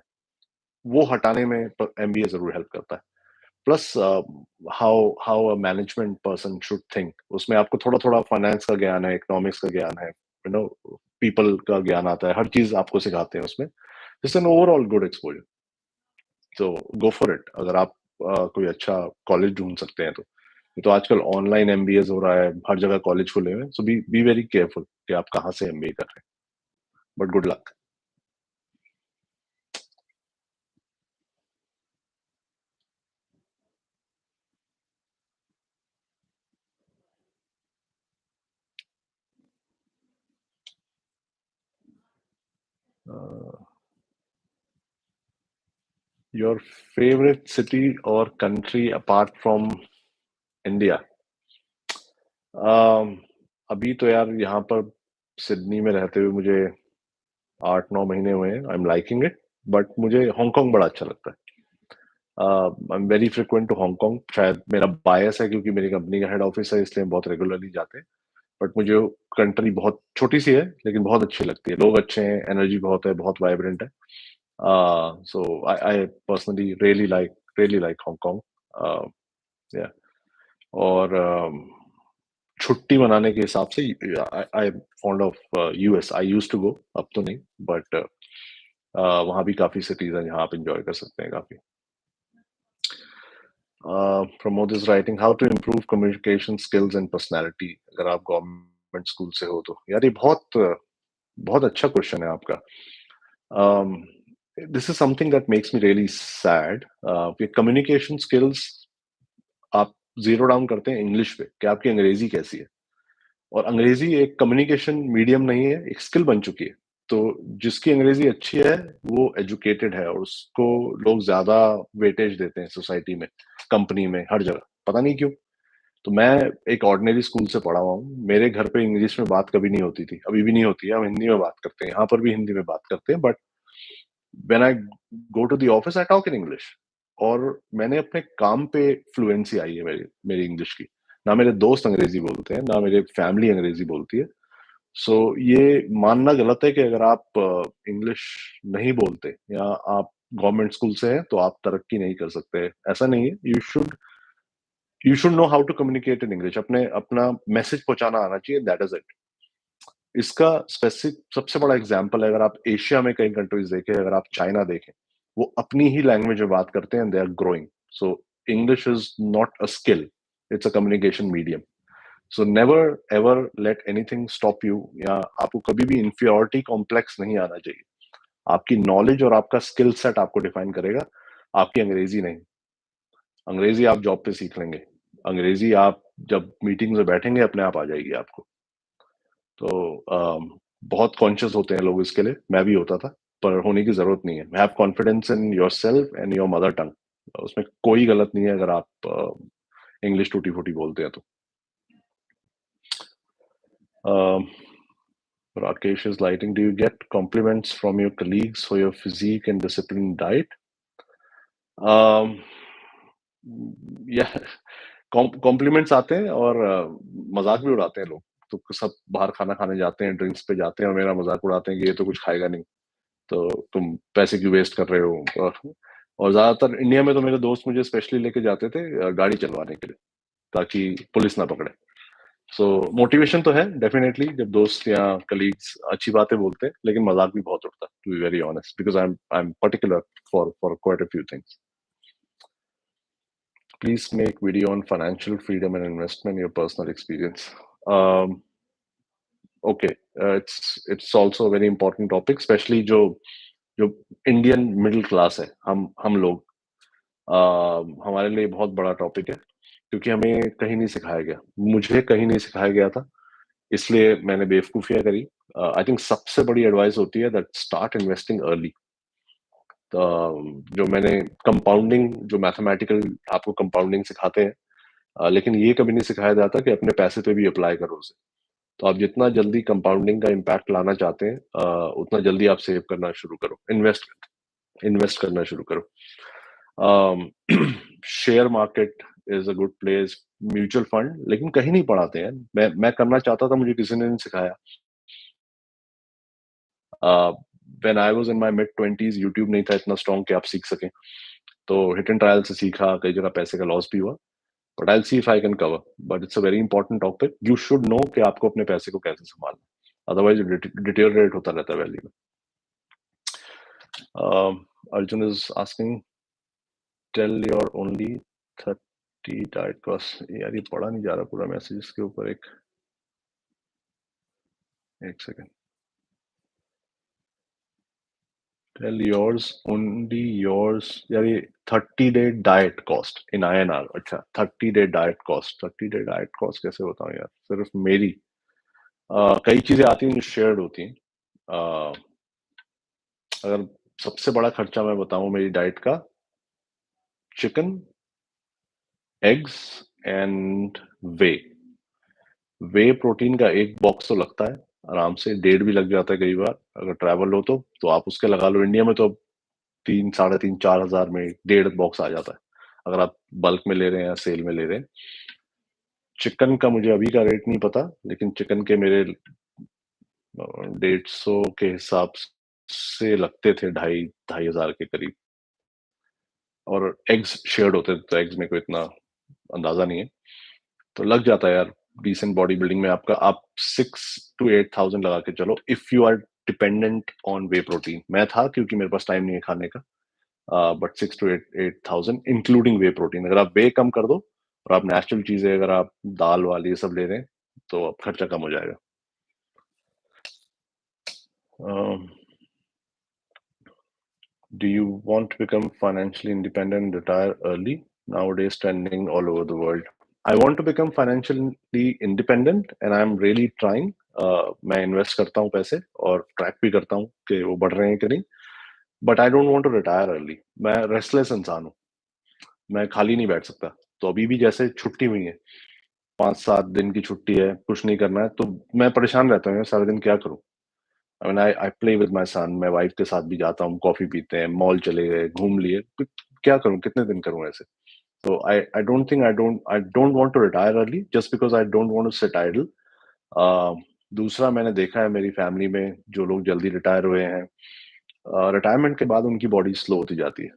वो हटाने में एमबीए जरूर हेल्प करता है। Plus how how a management person should think, उसमें आपको थोड़ा थोड़ा फाइनेंस का ज्ञान है, इकोनॉमिक्स का ज्ञान है, पीपल का ज्ञान आता है, हर चीज आपको सिखाते हैं उसमें। It's an overall good exposure. तो गो फॉर इट, अगर आप कोई अच्छा कॉलेज ढूंढ सकते हैं तो। ये तो आजकल ऑनलाइन एमबीए हो रहा है, हर जगह कॉलेज खुले हुए हैं। सो बी वेरी केयरफुल कि आप कहाँ से एमबीए कर रहे हैं, but good luck. Your favourite city और कंट्री अपार्ट फ्रॉम इंडिया? अभी तो यार यहाँ पर सिडनी में रहते हुए मुझे 8-9 महीने हुए हैं। I am liking it, but मुझे हांगकांग बड़ा अच्छा लगता है। I am very frequent to Hong Kong. शायद मेरा बायस है क्योंकि मेरी कंपनी का हेड ऑफिस है, इसलिए हम बहुत रेगुलरली जाते हैं। बट मुझे कंट्री बहुत छोटी सी है लेकिन बहुत अच्छी लगती है। लोग अच्छे हैं, एनर्जी बहुत है, बहुत वाइब्रेंट है। So I personally really like Hong. या और छुट्टी मनाने के हिसाब से I fond of US. I use to go, अब तो नहीं, बट वहाँ भी काफी सिटीज हैं जहाँ आप इंजॉय कर सकते हैं काफी। Pramod is writing, how to improve communication skills and personality अगर आप गवर्नमेंट स्कूल से हो तो? यार ये बहुत बहुत अच्छा क्वेश्चन है आपका। This is something that makes me really sad. Communication skills आप जीरो डाउन करते हैं इंग्लिश पे कि आपकी अंग्रेजी कैसी है, और अंग्रेजी एक कम्युनिकेशन मीडियम नहीं है, एक स्किल बन चुकी है। तो जिसकी अंग्रेजी अच्छी है वो एजुकेटेड है, और उसको लोग ज्यादा वेटेज देते हैं सोसाइटी में, कंपनी में, हर जगह, पता नहीं क्यों। तो मैं एक ऑर्डिनरी स्कूल से पढ़ा हुआ हूँ, मेरे घर पे इंग्लिश में बात कभी नहीं होती थी, अभी भी नहीं होती है। हम हिंदी में बात करते हैं, यहाँ पर भी हिंदी में बात करते हैं, but when I go to the office I talk in English. और मैंने अपने काम पे फ्लुएंसी आई है मेरी मेरी इंग्लिश की। ना मेरे दोस्त अंग्रेजी बोलते हैं, ना मेरे फैमिली अंग्रेजी बोलती है। सो ये मानना गलत है कि अगर आप इंग्लिश नहीं बोलते या आप गवर्नमेंट स्कूल से हैं तो आप तरक्की नहीं कर सकते। ऐसा नहीं है। You should know how to communicate in English. अपने अपना मैसेज पहुंचाना आना चाहिए, दैट इज इट। इसका स्पेसिफिक सबसे बड़ा एग्जांपल है, अगर आप एशिया में कई कंट्रीज देखें, अगर आप चाइना देखें, वो अपनी ही लैंग्वेज में बात करते हैं, they are growing. So English is not a skill, it's a communication medium. So never ever let anything stop you, या आपको कभी भी इंफीरियोरिटी कॉम्प्लेक्स नहीं आना चाहिए। आपकी नॉलेज और आपका स्किल सेट आपको डिफाइन करेगा, आपकी अंग्रेजी नहीं। अंग्रेजी आप जॉब पे सीख लेंगे, अंग्रेजी आप जब मीटिंग में बैठेंगे अपने आप आ जाएगी आपको। तो बहुत कॉन्शियस होते हैं लोग इसके लिए, मैं भी होता था, पर होने की जरूरत नहीं है। Have confidence in your self and your mother tongue. उसमें कोई गलत नहीं है अगर आप इंग्लिश टूटी फूटी बोलते हैं तो। um, Rakesh is lighting. Do you get compliments from your colleagues for your physique and disciplined diet? Um, या कॉम्प्लीमेंट्स आते हैं और मजाक भी उड़ाते हैं लोग। तो सब बाहर खाना खाने जाते हैं, ड्रिंक्स पे जाते हैं और मेरा मजाक उड़ाते हैं कि ये तो कुछ खाएगा नहीं, तो तुम पैसे क्यों वेस्ट कर रहे हो। और ज्यादातर इंडिया में तो मेरे दोस्त मुझे स्पेशली लेके जाते थे गाड़ी चलवाने के लिए, ताकि पुलिस ना पकड़े। सो मोटिवेशन तो है डेफिनेटली, जब दोस्त या कलीग्स अच्छी बातें बोलते हैं, लेकिन मजाक भी बहुत उड़ता है, to be very honest, because I am particular for quite a few things. Please make video on financial freedom and investment, your personal experience. Okay, it's also a very important topic, especially जो जो Indian middle class है, हम लोग, हमारे लिए बहुत बड़ा topic है, क्योंकि हमें कहीं नहीं सिखाया गया। मुझे कहीं नहीं सिखाया गया था, इसलिए मैंने बेवकूफियां करी। आई थिंक सबसे बड़ी एडवाइस होती है दैट स्टार्ट इन्वेस्टिंग अर्ली। जो मैंने कंपाउंडिंग, जो मैथमेटिकल आपको कंपाउंडिंग सिखाते हैं, लेकिन ये कभी नहीं सिखाया जाता कि अपने पैसे पे भी अप्लाई करो उसे। तो आप जितना जल्दी कंपाउंडिंग का इम्पैक्ट लाना चाहते हैं, उतना जल्दी आप सेव करना शुरू करो, इन्वेस्ट इन्वेस्ट करना शुरू करो। Share market is a good place, mutual fund, लेकिन कहीं नहीं पढ़ाते हैं। मैं करना चाहता था, मुझे किसी ने नहीं सिखाया। When I was in my mid 20s, YouTube नहीं था इतना स्ट्रॉन्ग कि आप सीख सकें। तो हिट एंड ट्रायल से सीखा, कई जगह पैसे का लॉस भी हुआ, but I will see if I can cover. But it's a very important topic. You should no कि आपको अपने पैसे को कैसे संभालना, अदरवाइज डिटेरियोरेट होता रहता है वैल्यू में। Arjun is asking, tell your only 30 diet cost. यार ये पढ़ा नहीं जा रहा पूरा मैसेज इसके ऊपर, एक second. Tell yours only yours, यार ये 30 day diet cost in INR। अच्छा, 30 day diet cost, 30 day diet cost कैसे बताऊं यार, सिर्फ मेरी कई चीजें आती हैं जो शेयर्ड होती हैं। अगर सबसे बड़ा खर्चा मैं बताऊं मेरी डाइट का, chicken, eggs and way. Way protein का एक बॉक्स तो लगता है आराम से, डेढ़ भी लग जाता है कई बार अगर ट्रैवल हो तो आप उसके लगा लो। इंडिया में तो अब 3, 3.5, 4 हज़ार में डेढ़ बॉक्स आ जाता है, अगर आप बल्क में ले रहे हैं या सेल में ले रहे हैं। चिकन का मुझे अभी का रेट नहीं पता, लेकिन चिकन के मेरे 150 के हिसाब से लगते थे, 2,500 के करीब। और एग्स शेयर्ड होते थे, तो एग्स में कोई इतना अंदाजा नहीं है, तो लग जाता है यार। डिसेंट बॉडी बिल्डिंग में आपका, आप 6 to 8 thousand लगा के चलो, if you are dependent on whey protein. मैं था, क्योंकि मेरे पास टाइम नहीं है खाने का, but 6 to 8 thousand including way protein. अगर आप वे कम कर दो और आप नेचुरल चीजें, अगर आप दाल वाल ये सब ले रहे हैं, तो अब खर्चा कम हो जाएगा। Do you want to become financially independent and retire early? Nowadays, trending all over the world. I want to become financially independent and I'm really trying. मैं इन्वेस्ट करता हूँ पैसे और ट्रैक भी करता हूँ कि वो बढ़ रहे हैं कि नहीं, but I don't want to retire early. मैं रेस्टलेस इंसान हूँ, मैं खाली नहीं बैठ सकता। तो अभी भी जैसे छुट्टी हुई है, 5-7 दिन की छुट्टी है, कुछ नहीं करना है, तो मैं परेशान रहता हूँ यार, सारा दिन क्या करूँ। I mean I play with my son, मैं वाइफ के साथ भी जाता हूँ, कॉफी पीते हैं, मॉल चले गए, घूम लिए, क्या करूँ, कितने दिन करूँ ऐसे? So I don't think I don't want to retire early just because I don't want to sit idle. दूसरा मैंने देखा है मेरी फैमिली में जो लोग जल्दी रिटायर हुए हैं, रिटायरमेंट के बाद उनकी बॉडी स्लो होती जाती है,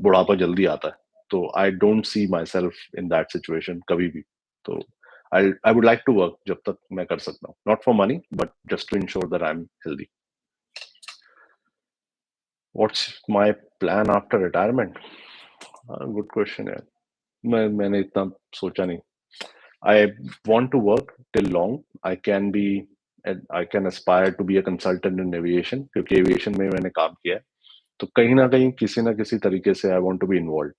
बुढ़ापा जल्दी आता है। तो I don't see myself in that situation कभी भी। तो I would like to work जब तक मैं कर सकता हूँ, not for money but just to ensure that I am healthy. What's my plan after retirement? Good question है। मैंने इतना सोचा नहीं। I want to work till long. I can be I can aspire to be a consultant in aviation क्योंकि aviation में मैंने काम किया है। तो कहीं ना कहीं किसी ना किसी तरीके से I want to be involve,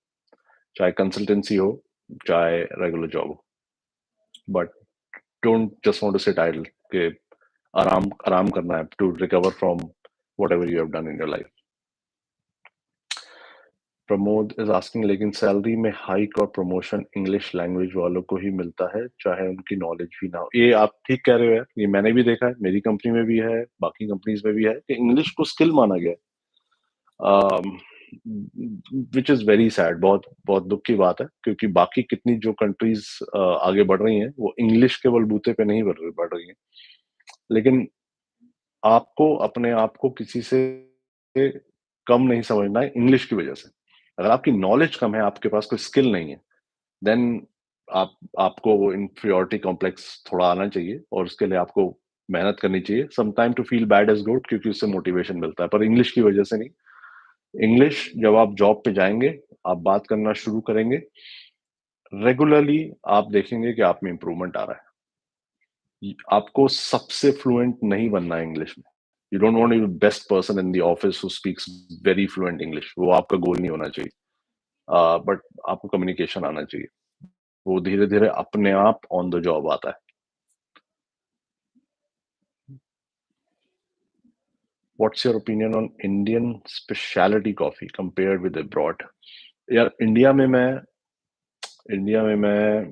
चाहे कंसल्टेंसी हो, चाहे रेगुलर जॉब हो, but don't just want to sit idle के आराम आराम करना है to recover from whatever you have done in your life. Pramod is asking, लेकिन सैलरी में हाइक और प्रमोशन इंग्लिश लैंग्वेज वालों को ही मिलता है चाहे उनकी नॉलेज भी ना हो? ये आप ठीक कह रहे हो यार, ये मैंने भी देखा है, मेरी कंपनी में भी है, बाकी कंपनीज में भी है कि इंग्लिश को स्किल माना गया है, विच इज वेरी सैड। बहुत बहुत दुख की बात है क्योंकि बाकी कितनी जो कंट्रीज आगे बढ़ रही हैं वो इंग्लिश के बलबूते पे नहीं बढ़ रही हैं। लेकिन आपको अपने आप को किसी से कम नहीं समझना है इंग्लिश की वजह से। अगर आपकी नॉलेज कम है, आपके पास कोई स्किल नहीं है, देन आप आपको वो इन्फीरियॉरिटी कॉम्प्लेक्स थोड़ा आना चाहिए और उसके लिए आपको मेहनत करनी चाहिए। Some time to feel bad is good क्योंकि उससे मोटिवेशन मिलता है, पर इंग्लिश की वजह से नहीं। इंग्लिश जब आप जॉब पे जाएंगे, आप बात करना शुरू करेंगे, रेगुलरली आप देखेंगे कि आप में इंप्रूवमेंट आ रहा है। आपको सबसे फ्लुएंट नहीं बनना है इंग्लिश में। You don't want to be best person in the office who speaks very fluent English, वो आपका गोल नहीं होना चाहिए। बट आपको कम्युनिकेशन आना चाहिए, वो धीरे धीरे अपने आप ऑन द जॉब आता है। What's your opinion on Indian speciality coffee compared with abroad? यार इंडिया में मैं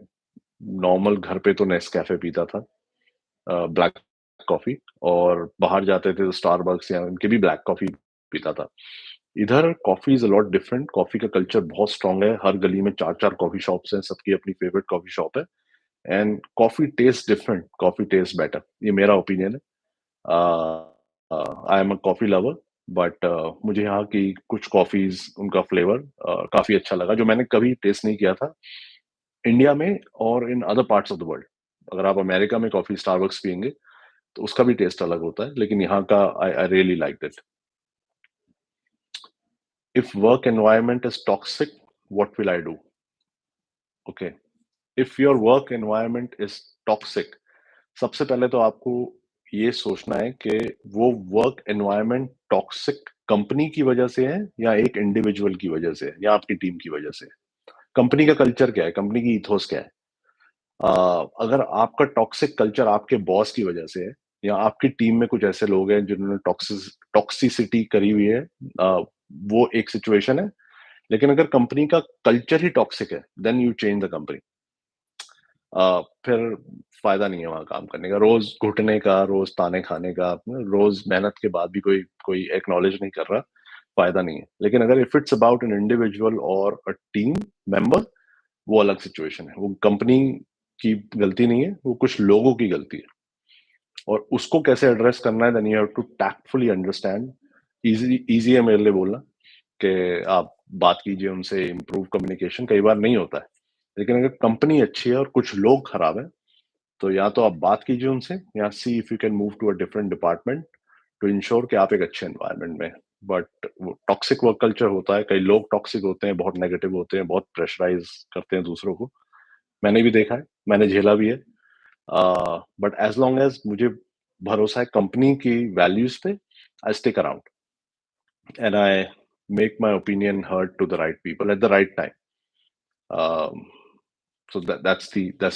नॉर्मल घर पे तो नेस्कैफे पीता था, ब्लैक कॉफी, और बाहर जाते थे तो स्टारबक्स या उनके भी ब्लैक कॉफी पीता था। इधर coffee is a lot different, coffee का कल्चर बहुत स्ट्रांग है, हर गली में चार चार कॉफी शॉप्स हैं, सबकी अपनी फेवरेट कॉफी शॉप है, and coffee taste different, coffee taste better, ये मेरा ओपिनियन है। I am a coffee lover, but मुझे यहाँ की कुछ कॉफीज, उनका फ्लेवर काफी अच्छा लगा जो मैंने कभी टेस्ट नहीं किया था इंडिया में और in other parts of the world. अगर आप अमेरिका में कॉफी स्टारबक्स पियेंगे तो उसका भी टेस्ट अलग होता है, लेकिन यहाँ का I really like it. If work environment is toxic, what will I do? Okay, if your work environment is toxic, सबसे पहले तो आपको ये सोचना है कि वो वर्क एनवायरनमेंट टॉक्सिक कंपनी की वजह से है या एक इंडिविजुअल की वजह से है या आपकी टीम की वजह से है। कंपनी का कल्चर क्या है, कंपनी की ईथोस क्या है? अगर आपका टॉक्सिक कल्चर आपके बॉस की वजह से है या आपकी टीम में कुछ ऐसे लोग हैं जिन्होंने टॉक्सिसिटी करी हुई है, वो एक सिचुएशन है। लेकिन अगर कंपनी का कल्चर ही टॉक्सिक है, then you change the company. फिर फायदा नहीं है वहां काम करने का, रोज घुटने का, रोज ताने खाने का, रोज मेहनत के बाद भी कोई कोई एक्नॉलेज नहीं कर रहा, फायदा नहीं है। लेकिन अगर if it's about an individual और अ टीम मेंबर, वो अलग सिचुएशन है, वो कंपनी की गलती नहीं है, वो कुछ लोगों की गलती है। और उसको कैसे एड्रेस करना है, then you have to tactfully understand. Easy है मेरे लिए बोलना कि आप बात कीजिए उनसे, इम्प्रूव कम्युनिकेशन, कई बार नहीं होता है। लेकिन अगर कंपनी अच्छी है और कुछ लोग खराब है, तो या तो आप बात कीजिए उनसे या see if you can move to a different department to ensure कि आप एक अच्छे एनवायरनमेंट में। बट वो टॉक्सिक वर्क कल्चर होता है, कई लोग टॉक्सिक होते हैं, बहुत नेगेटिव होते हैं, बहुत प्रेशराइज करते हैं दूसरों को। मैंने भी देखा है, मैंने झेला भी है। बट एज लॉन्ग एज मुझे भरोसा है कंपनी की वैल्यूज पे, I stick around and I make my opinion heard to the right people at the right time. So that's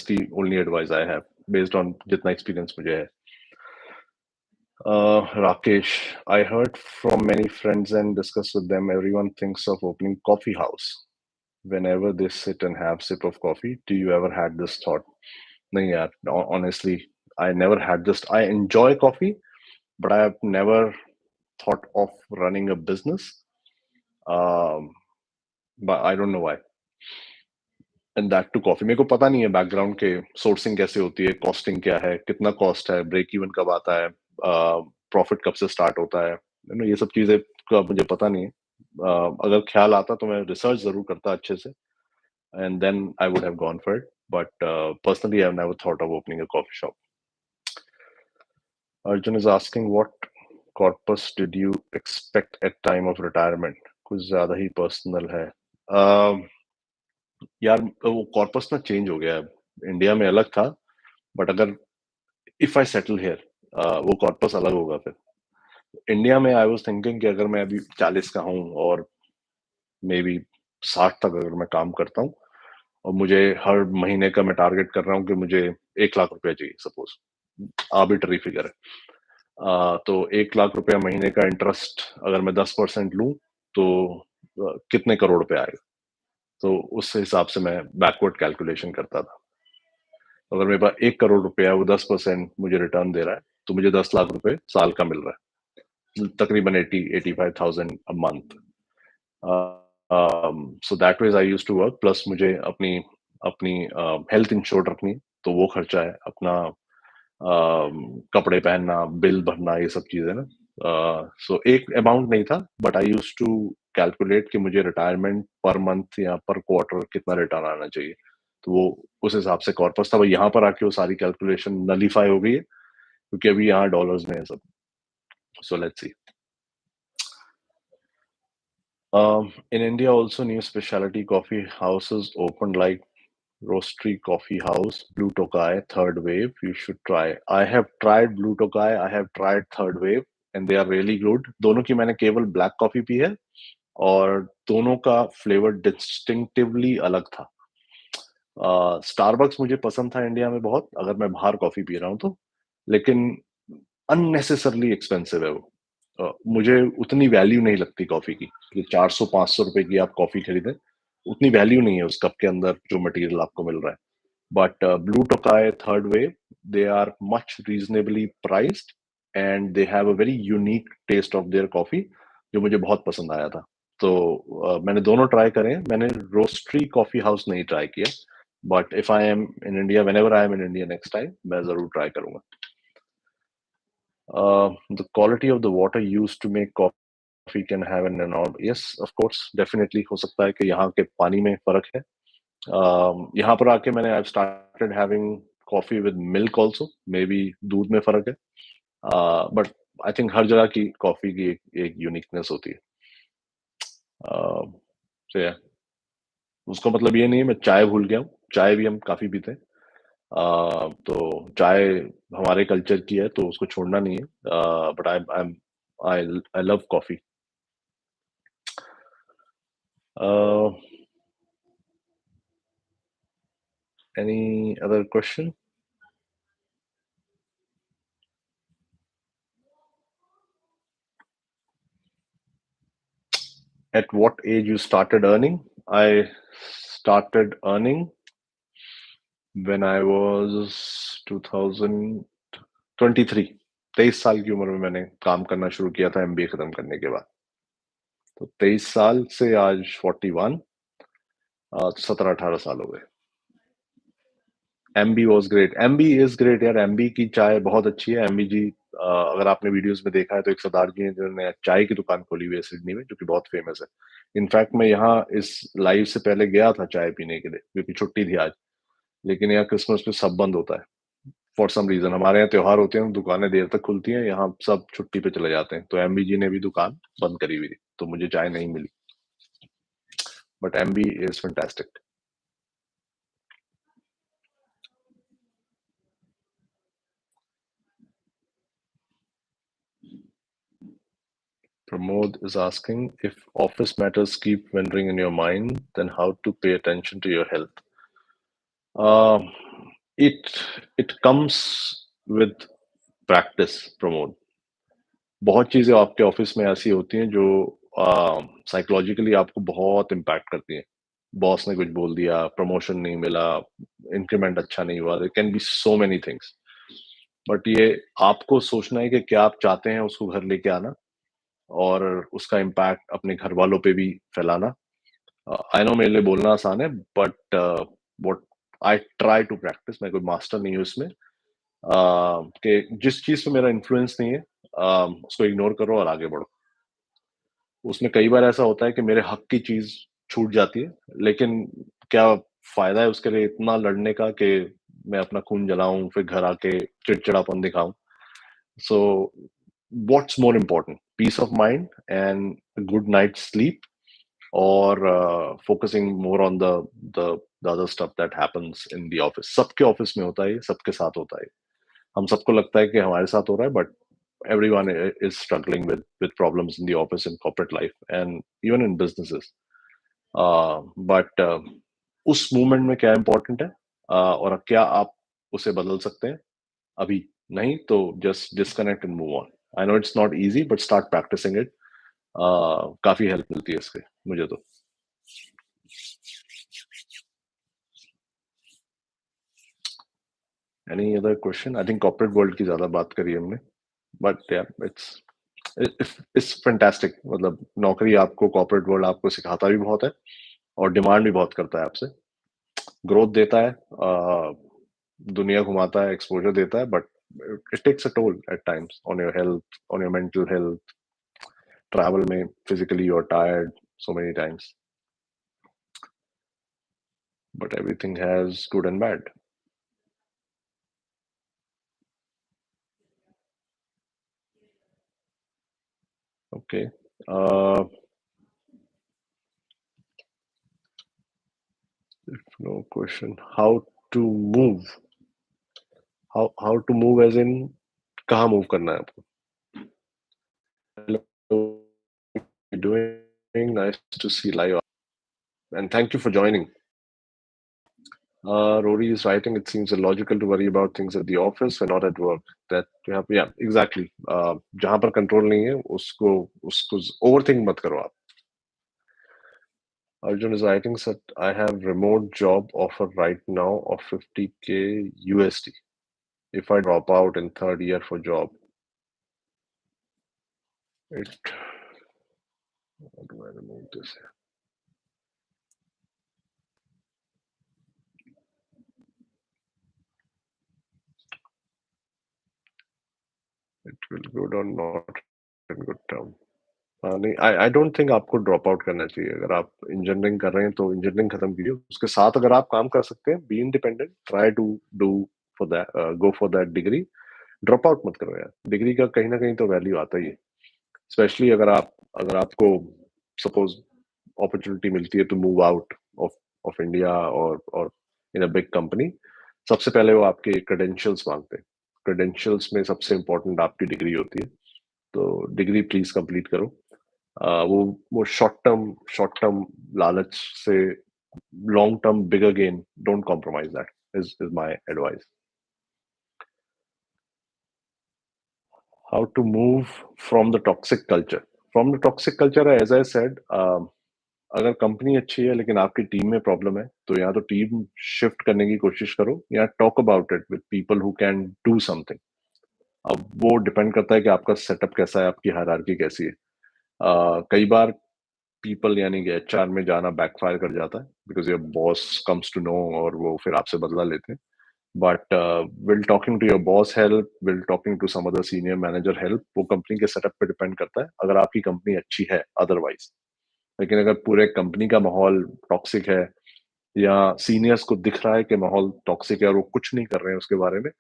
the only advice I have based on जितना experience मुझे है। Rakesh, I heard from many friends and discussed with them. Everyone thinks of opening coffee house whenever they sit and have sip of coffee. Do you ever had this thought? नहीं यार, honestly, I never had this. I enjoy coffee, but I have never thought of running a business. Um, but I don't know why. And that too coffee. मेरे को पता नहीं है background के sourcing कैसे होती है, कॉस्टिंग क्या है, कितना कॉस्ट है, ब्रेक इवन कब आता है, प्रॉफिट कब से स्टार्ट होता है, ये सब चीजें का मुझे पता नहीं है। अगर ख्याल आता तो मैं रिसर्च जरूर करता अच्छे से, and then I would have gone for it, but personally I have never thought of opening a coffee shop. Arjun is asking what corpus did you expect at time of retirement? कुछ ज्यादा ही personal है। यार वो corpus ना change हो गया है, India में अलग था, बट अगर इफ आई सेटल हियर वो कॉर्पस अलग होगा। फिर इंडिया में आई वाज थिंकिंग कि अगर मैं अभी 40 का हूँ और मे बी 60 तक अगर मैं काम करता हूँ और मुझे हर महीने का मैं टारगेट कर रहा हूँ कि मुझे 1 लाख रुपया चाहिए, सपोज आर्बिट्ररी फिगर है, तो 1 लाख रुपया महीने का इंटरेस्ट अगर मैं 10% लूँ तो कितने करोड़ पे आएगा? तो उस हिसाब से मैं बैकवर्ड कैलकुलेशन करता था। अगर मेरे पास 1 करोड़ रुपया है, वो 10% मुझे रिटर्न दे रहा है, तो मुझे 10 लाख रुपए साल का मिल रहा है, तकरीबन 85,000 a month. So that wage I use to work, plus मुझे अपनी अपनी हेल्थ इंश्योर्ड रखनी, तो वो खर्चा है अपना, कपड़े पहनना, बिल भरना, ये सब चीजें ना। सो एक अमाउंट नहीं था, but I use to calculate कि मुझे रिटायरमेंट पर मंथ या पर क्वार्टर कितना रिटर्न आना चाहिए, तो वो उस हिसाब से कॉर्पस था। वो यहाँ पर आके वो सारी कैलकुलेशन नलीफाई हो गई है, क्योंकि अभी यहाँ डॉलर्स में है सब। सो let's C. In India also new specialty coffee houses opened like Roastery Coffee House, Blue Tokai, Third Wave. You should try. I have tried Blue Tokai, I have tried Third Wave, and they are really good. दोनों की मैंने केवल black coffee P है, और दोनों का flavour distinctively अलग था। स्टारबक्स मुझे पसंद था इंडिया में बहुत, अगर मैं बाहर कॉफी पी रहा हूँ तो, लेकिन अननेसेसरली एक्सपेंसिव है वो। मुझे उतनी वैल्यू नहीं लगती कॉफी की कि 400-500 रुपए की आप कॉफी खरीदें, उतनी वैल्यू नहीं है उस कप के अंदर जो मटेरियल आपको मिल रहा है। But Blue Tokai, Third Wave, they are much reasonably priced, and they have a very unique taste of their coffee, जो मुझे बहुत पसंद आया था। तो मैंने दोनों ट्राई करे हैं। मैंने रोस्ट्री कॉफी हाउस नहीं ट्राई किया, but if I am in India, when ever I am in India next time, मैं जरूर ट्राई करूंगा। The quality of the water used to make coffee can have an enormous, yes of course, definitely हो सकता है कि यहाँ के पानी में फर्क है। यहाँ पर आके मैंने I started having coffee with milk also, may be दूध में फर्क है, बट आई थिंक हर जगह की कॉफी की एक यूनिकनेस होती है। so yeah, उसका मतलब ये नहीं है मैं चाय भूल गया हूँ, चाय भी हम काफी पीते हैं। तो चाय हमारे कल्चर की है, तो उसको छोड़ना नहीं है, but I I love coffee. Any other question? At what age you started earning? I started earning when I was 2023, 23 साल की उम्र में मैंने काम करना शुरू किया था एमबीए खत्म करने के बाद। तो 23 साल से आज 41, 17-18 साल हो गए। MB was great, MB is great यार, एमबी की चाय बहुत अच्छी है। एमबी जी, अगर आपने वीडियोस में देखा है तो एक सरदार जी हैं जिन्होंने चाय की दुकान खोली हुई है सिडनी में, जो कि बहुत फेमस है। इनफैक्ट मैं यहाँ इस लाइव से पहले गया था चाय पीने के लिए, क्योंकि छुट्टी थी आज, लेकिन यहाँ क्रिसमस पे सब बंद होता है फॉर सम रीजन। हमारे यहाँ त्योहार होते हैं, दुकानें देर तक खुलती हैं, यहाँ सब छुट्टी पे चले जाते हैं, तो एमबी जी ने भी दुकान बंद करी हुई थी, तो मुझे चाय नहीं मिली, but MBA is fantastic. Pramod is asking, if office matters keep wandering in your mind, then how to pay attention to your health? Uh, it it comes with practice, Pramod. बहुत चीजें आपके ऑफिस में ऐसी होती हैं जो psychologically आपको बहुत इम्पैक्ट करती हैं। बॉस ने कुछ बोल दिया, प्रमोशन नहीं मिला, इंक्रीमेंट अच्छा नहीं हुआ, there can be so many things. But ये आपको सोचना है कि क्या आप चाहते हैं उसको घर लेके आना और उसका इम्पैक्ट अपने घर वालों पे भी फैलाना। आई नो मेरे लिए बोलना आसान है, but what I try to practise, मैं कोई मास्टर नहीं हूँ इसमें, कि जिस चीज़ पे मेरा इन्फ्लुएंस नहीं है, उसको इग्नोर करो और आगे बढ़ो। उसमें कई बार ऐसा होता है कि मेरे हक की चीज़ छूट जाती है, लेकिन क्या फ़ायदा है उसके लिए इतना लड़ने का कि मैं अपना खून जलाऊँ, फिर घर आके चिड़चिड़ापन दिखाऊँ। So, what's more important? Peace of mind and a good night's sleep, or focusing more on the other stuff that happens in the office? सबके ऑफिस में होता है ये, सबके साथ होता है। हम सबको लगता है कि हमारे साथ हो रहा है, but everyone is struggling with problems in the office and corporate life and even in businesses. But उस मूवमेंट में क्या इम्पोर्टेंट है, और क्या आप उसे बदल सकते हैं अभी? नहीं तो just disconnect and move on. I know it's not easy, but start practising it. काफी हेल्प मिलती है इससे मुझे तो। Any other question? I think corporate world की ज्यादा बात करी हमने, बट या इट्स इट्स फैंटास्टिक। मतलब नौकरी आपको, कॉर्पोरेट वर्ल्ड आपको सिखाता भी बहुत है और डिमांड भी बहुत करता है आपसे। ग्रोथ देता है, दुनिया घुमाता है, एक्सपोजर देता है, but it takes a toll at times on your health, on your mental health. Travel में physically you are tired so many times, but everything has good and bad. Okay. Uh, no question. How to move? How to move as in कहाँ move करना है आपको? Hello, doing nice to see live, and thank you for joining. Rory is writing. It seems illogical to worry about things at the office when not at work. That you have, yeah, exactly. जहाँ पर control नहीं है उसको उसको overthink मत करो आप। Arjun is writing that I have remote job offer right now of 50K USD. If I drop out in third year for job, it how do I remove this? It will good or not in good term. नहीं, I don't think आपको drop out करना चाहिए। अगर आप engineering कर रहे हैं तो इंजीनियरिंग खत्म कीजिए। उसके साथ अगर आप काम कर सकते हैं, be independent, try to do for that, go for that degree. Drop out मत करो यार, डिग्री का कहीं ना कहीं तो वैल्यू आता ही है। स्पेशली अगर आपको सपोज अपॉर्चुनिटी मिलती है to move out of India और इन अ बिग कंपनी, सबसे पहले वो आपके क्रेडेंशियल्स मांगते हैं। क्रेडेंशियल्स में सबसे इम्पोर्टेंट आपकी डिग्री होती है, तो डिग्री प्लीज कंप्लीट करो। वो शॉर्ट टर्म लालच से long term bigger gain, don't compromise, that is my advice. How to move from the toxic culture? From the toxic culture, as I said, अगर company अच्छी है लेकिन आपकी टीम में प्रॉब्लम है, तो या तो टीम शिफ्ट करने की कोशिश करो या talk about it with people who can do something. अब वो डिपेंड करता है कि आपका सेटअप कैसा है, आपकी हायरार्की कैसी है। कई बार पीपल यानी कि एचआर में जाना बैकफायर कर जाता है, because your boss comes to know और वो फिर आपसे बदला लेते हैं। But will talking to your boss help, will talking to some other senior manager help, वो कंपनी के सेटअप पे डिपेंड करता है, अगर आपकी कंपनी अच्छी है अदरवाइज। लेकिन अगर पूरे कंपनी का माहौल टॉक्सिक है या सीनियर्स को दिख रहा है कि माहौल टॉक्सिक है और वो कुछ नहीं कर रहे हैं उसके बारे में,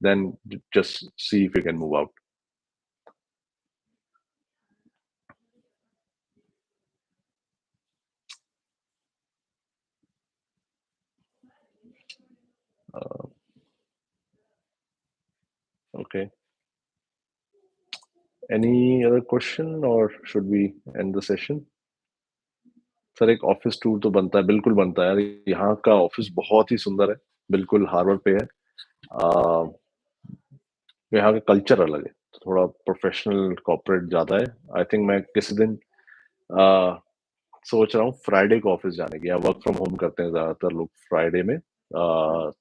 then just see if you can move out. Okay, any other question और should we end the session? Sir एक ऑफिस टूर तो बनता है, बिल्कुल बनता है यार। यहाँ का ऑफिस बहुत ही सुंदर है, बिल्कुल हार्बर पे है। आ, यहाँ का कल्चर अलग है, थोड़ा प्रोफेशनल कॉर्पोरेट ज्यादा है। आई थिंक मैं किसी दिन आ, सोच रहा हूँ फ्राइडे को ऑफिस जाने की। यहाँ वर्क फ्रॉम होम करते हैं ज्यादातर लोग फ्राइडे में,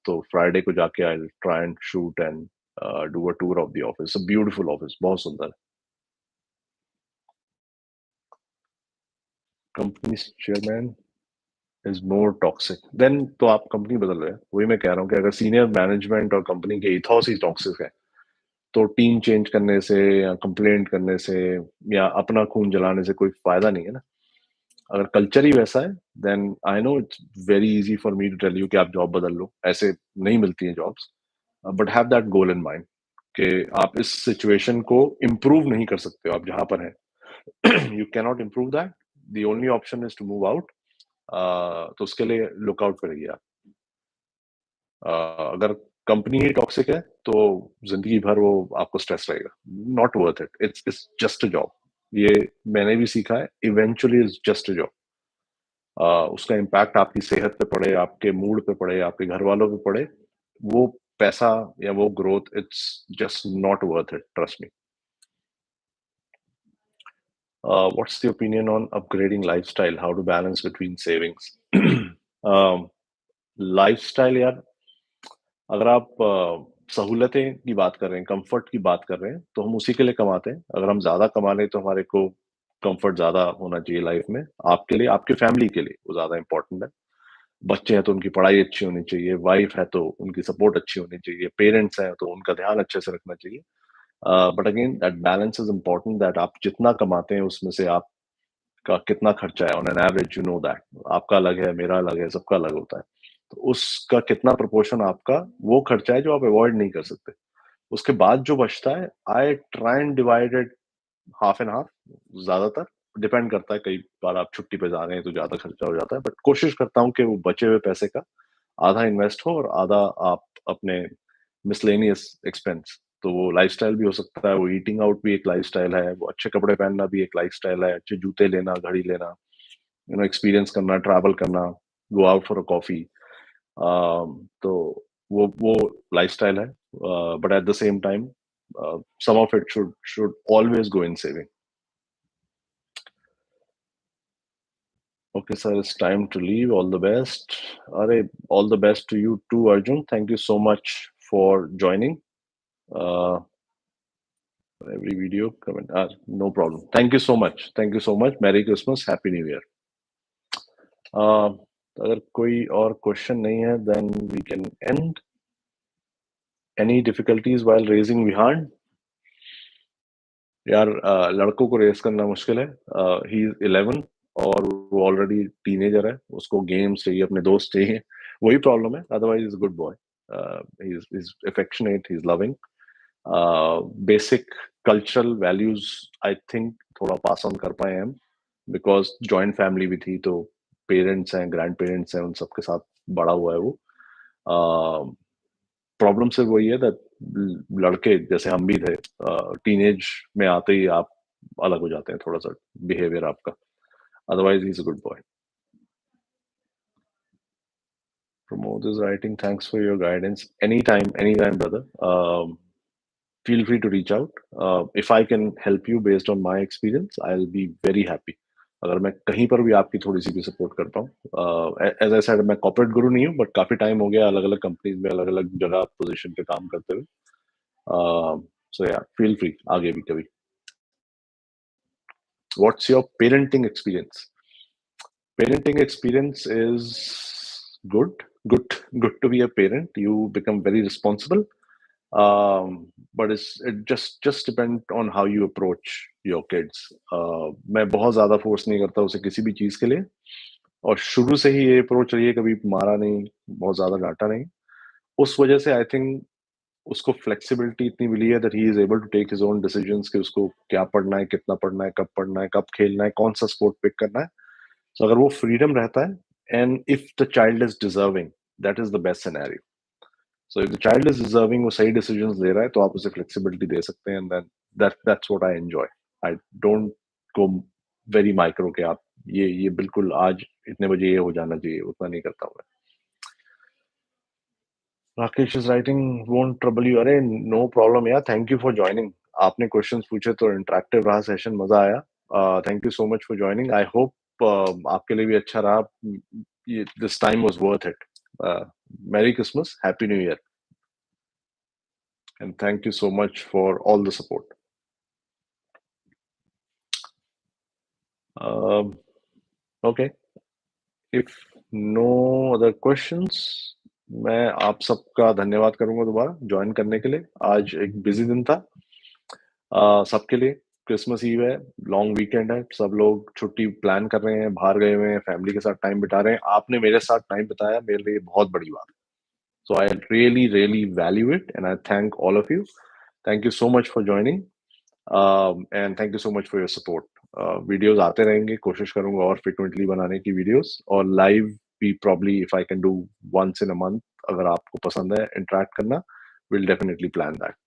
तो फ्राइडे को जाके आई try and shoot and do a tour of the office. A beautiful office, बहुत सुंदर. Company's chairman is more toxic. Then तो आप कंपनी बदल रहे हैं. वही मैं कह रहा हूँ कि अगर सीनियर मैनेजमेंट और कंपनी के इथॉस ही टॉक्सिक है, तो टीम चेंज करने से या कंप्लेंट करने से या अपना खून जलाने से कोई फायदा नहीं है ना. अगर कल्चर ही वैसा है, then I know it's very easy for me to tell you कि आप जॉब बदल लो. ऐसे नहीं मिलती हैं jobs. But have that goal in mind कि आप इस सिचुएशन को इम्प्रूव नहीं कर सकते हो आप जहां पर हैं. You can not improve that. The only option is to move out. तो उसके लिए लुकआउट करेंगे आप. अगर कंपनी ही टॉक्सिक है तो जिंदगी भर वो आपको स्ट्रेस रहेगा. Not worth it. It's just a job. ये मैंने भी सीखा है. Eventually it's just a job. उसका इम्पैक्ट आपकी सेहत पे पड़े, आपके मूड पे पड़े, आपके घर वालों पे पड़े, वो पैसा या वो growth, it's just not worth it. Trust me. What's the opinion on upgrading lifestyle? How to balance between savings? Lifestyle यार, अगर आप सहूलतें की बात कर रहे हैं, कंफर्ट की बात कर रहे हैं, तो हम उसी के लिए कमाते हैं. अगर हम ज्यादा कमा रहे हैं तो हमारे को कंफर्ट ज्यादा होना चाहिए लाइफ में. आपके लिए, आपके फैमिली के लिए वो ज्यादा इंपॉर्टेंट है. बच्चे हैं तो उनकी पढ़ाई अच्छी होनी चाहिए, वाइफ है तो उनकी सपोर्ट अच्छी होनी चाहिए, पेरेंट्स हैं तो उनका ध्यान अच्छे से रखना चाहिए. But again that balance is important. That आप जितना कमाते हैं उसमें से आपका कितना खर्चा है on an average. You know that आपका अलग है, मेरा अलग है, सबका अलग होता है. तो उसका कितना प्रोपोर्शन आपका वो खर्चा है जो आप अवॉइड नहीं कर सकते. उसके बाद जो बचता है, आई try and divided half and half. ज्यादातर डिपेंड करता है. कई बार आप छुट्टी पे जा रहे हैं तो ज्यादा खर्चा हो जाता है, बट कोशिश करता हूँ कि वो बचे हुए पैसे का आधा इन्वेस्ट हो और आधा आप अपने मिसलेनियस एक्सपेंस. तो वो लाइफस्टाइल भी हो सकता है, वो ईटिंग आउट भी एक लाइफस्टाइल है, वो अच्छे कपड़े पहनना भी एक लाइफस्टाइल है, अच्छे जूते लेना, घड़ी लेना, एक्सपीरियंस करना, ट्रैवल करना, go out for a coffee. तो वो लाइफस्टाइल है. But at the same time some of it should always go in saving. Okay, sir, it's time to leave. All the best. All the best to you too, Arjun. Thank you so much for joining. Uh, every video comment. No problem. Thank you so much. Thank you so much. Merry Christmas. Happy New Year. अगर कोई और question नहीं है, then we can end. Any difficulties while raising Vihan? यार, लड़कों को race करना मुश्किल है. ही इज 11 और वो ऑलरेडी टीनेजर है. उसको गेम्स चाहिए, अपने दोस्त चाहिए. वही प्रॉब्लम है. Otherwise is good boy. He is affectionate, he is loving. Basic cultural values I think थोड़ा पास ऑन कर पाए हम, बिकॉज जॉइंट फैमिली भी थी, तो पेरेंट्स हैं, ग्रैंड पेरेंट्स हैं, उन सबके साथ बड़ा हुआ है वो. प्रॉब्लम सिर्फ वही है दैट लड़के जैसे हम भी थे, टीनेज में आते ही आप अलग हो जाते हैं थोड़ा सा, बिहेवियर आपका. Otherwise he is a good boy. Pramod is writing, thanks for your guidance. Anytime, brother. Feel free to reach out. If I can help you based on my experience, I'll be very happy. अगर मैं कहीं पर भी आपकी थोड़ी सी भी support कर पाऊँ. एज आई सेड, मैं कॉर्पोरेट गुरु नहीं हूँ, बट काफी टाइम हो गया अलग अलग कंपनीज में अलग अलग जगह पोजीशन पे काम करते हुए. So yeah, feel free. आगे भी कभी. What's your parenting experience? Parenting experience is good. Good to be a parent. You become very responsible. But it just depend on how you approach your kids. मैं बहुत ज्यादा force नहीं करता उसे किसी भी चीज के लिए, और शुरू से ही ये अप्रोच रही है, कभी मारा नहीं, बहुत ज्यादा डांटा नहीं. उस वजह से आई थिंक उसको फ्लेक्सिबिलिटी इतनी मिली है that he is able to take his own decisions कि उसको क्या पढ़ना है, कितना पढ़ना है, कब खेलना है, कौन सा स्पोर्ट पिक करना है. सो अगर वो फ्रीडम रहता है, and if the child is deserving, that is the best scenario. So if the child is deserving, वो सही डिसीजंस ले रहा है, तो आप उसे फ्लेक्सिबिलिटी दे सकते हैं. And then that's what I enjoy. I don't go very micro के आप ये बिल्कुल आज इतने बजे ये हो जाना चाहिए, उतना नहीं करता हूँ मैं. Rakesh is writing, won't trouble you. अरे नो प्रॉब्लम यार, थैंक यू फॉर ज्वाइनिंग. आपने क्वेश्चंस पूछे तो इंटरेक्टिव रहा सेशन, मजा आया. Thank you so much for joining. I hope आपके लिए भी अच्छा रहा. This time was worth it. मेरी Christmas, happy new year. And thank you so much for all the support. Um, okay, if no other questions, मैं आप सबका धन्यवाद करूंगा दोबारा ज्वाइन करने के लिए। आज एक बिजी दिन था सबके लिए। क्रिसमस ईव है, लॉन्ग वीकेंड है, सब लोग छुट्टी प्लान कर रहे हैं, बाहर गए हुए हैं, फैमिली के साथ टाइम बिता रहे हैं। आपने मेरे साथ टाइम बिताया, मेरे लिए बहुत बड़ी बात है। So I really value it, and I thank all of you. Thank you so much for joining, and thank you so much for your support. Videos आते रहेंगे, कोशिश करूंगा और फ्रिक्वेंटली बनाने की वीडियोस, और लाइव भी probably if I can do once in a month. अगर आपको पसंद है इंटरेक्ट करना, we'll definitely plan that.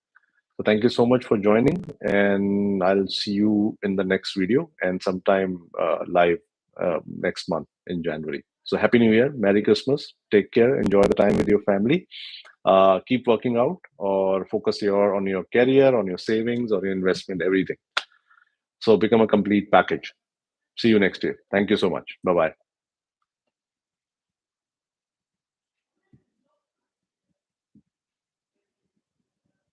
So thank you so much for joining, and I'll see you in the next video and sometime live next month in January. So happy New Year, Merry Christmas, take care, enjoy the time with your family, keep working out or focus on your career, on your savings or your investment, everything. So become a complete package. See you next year. Thank you so much. Bye bye.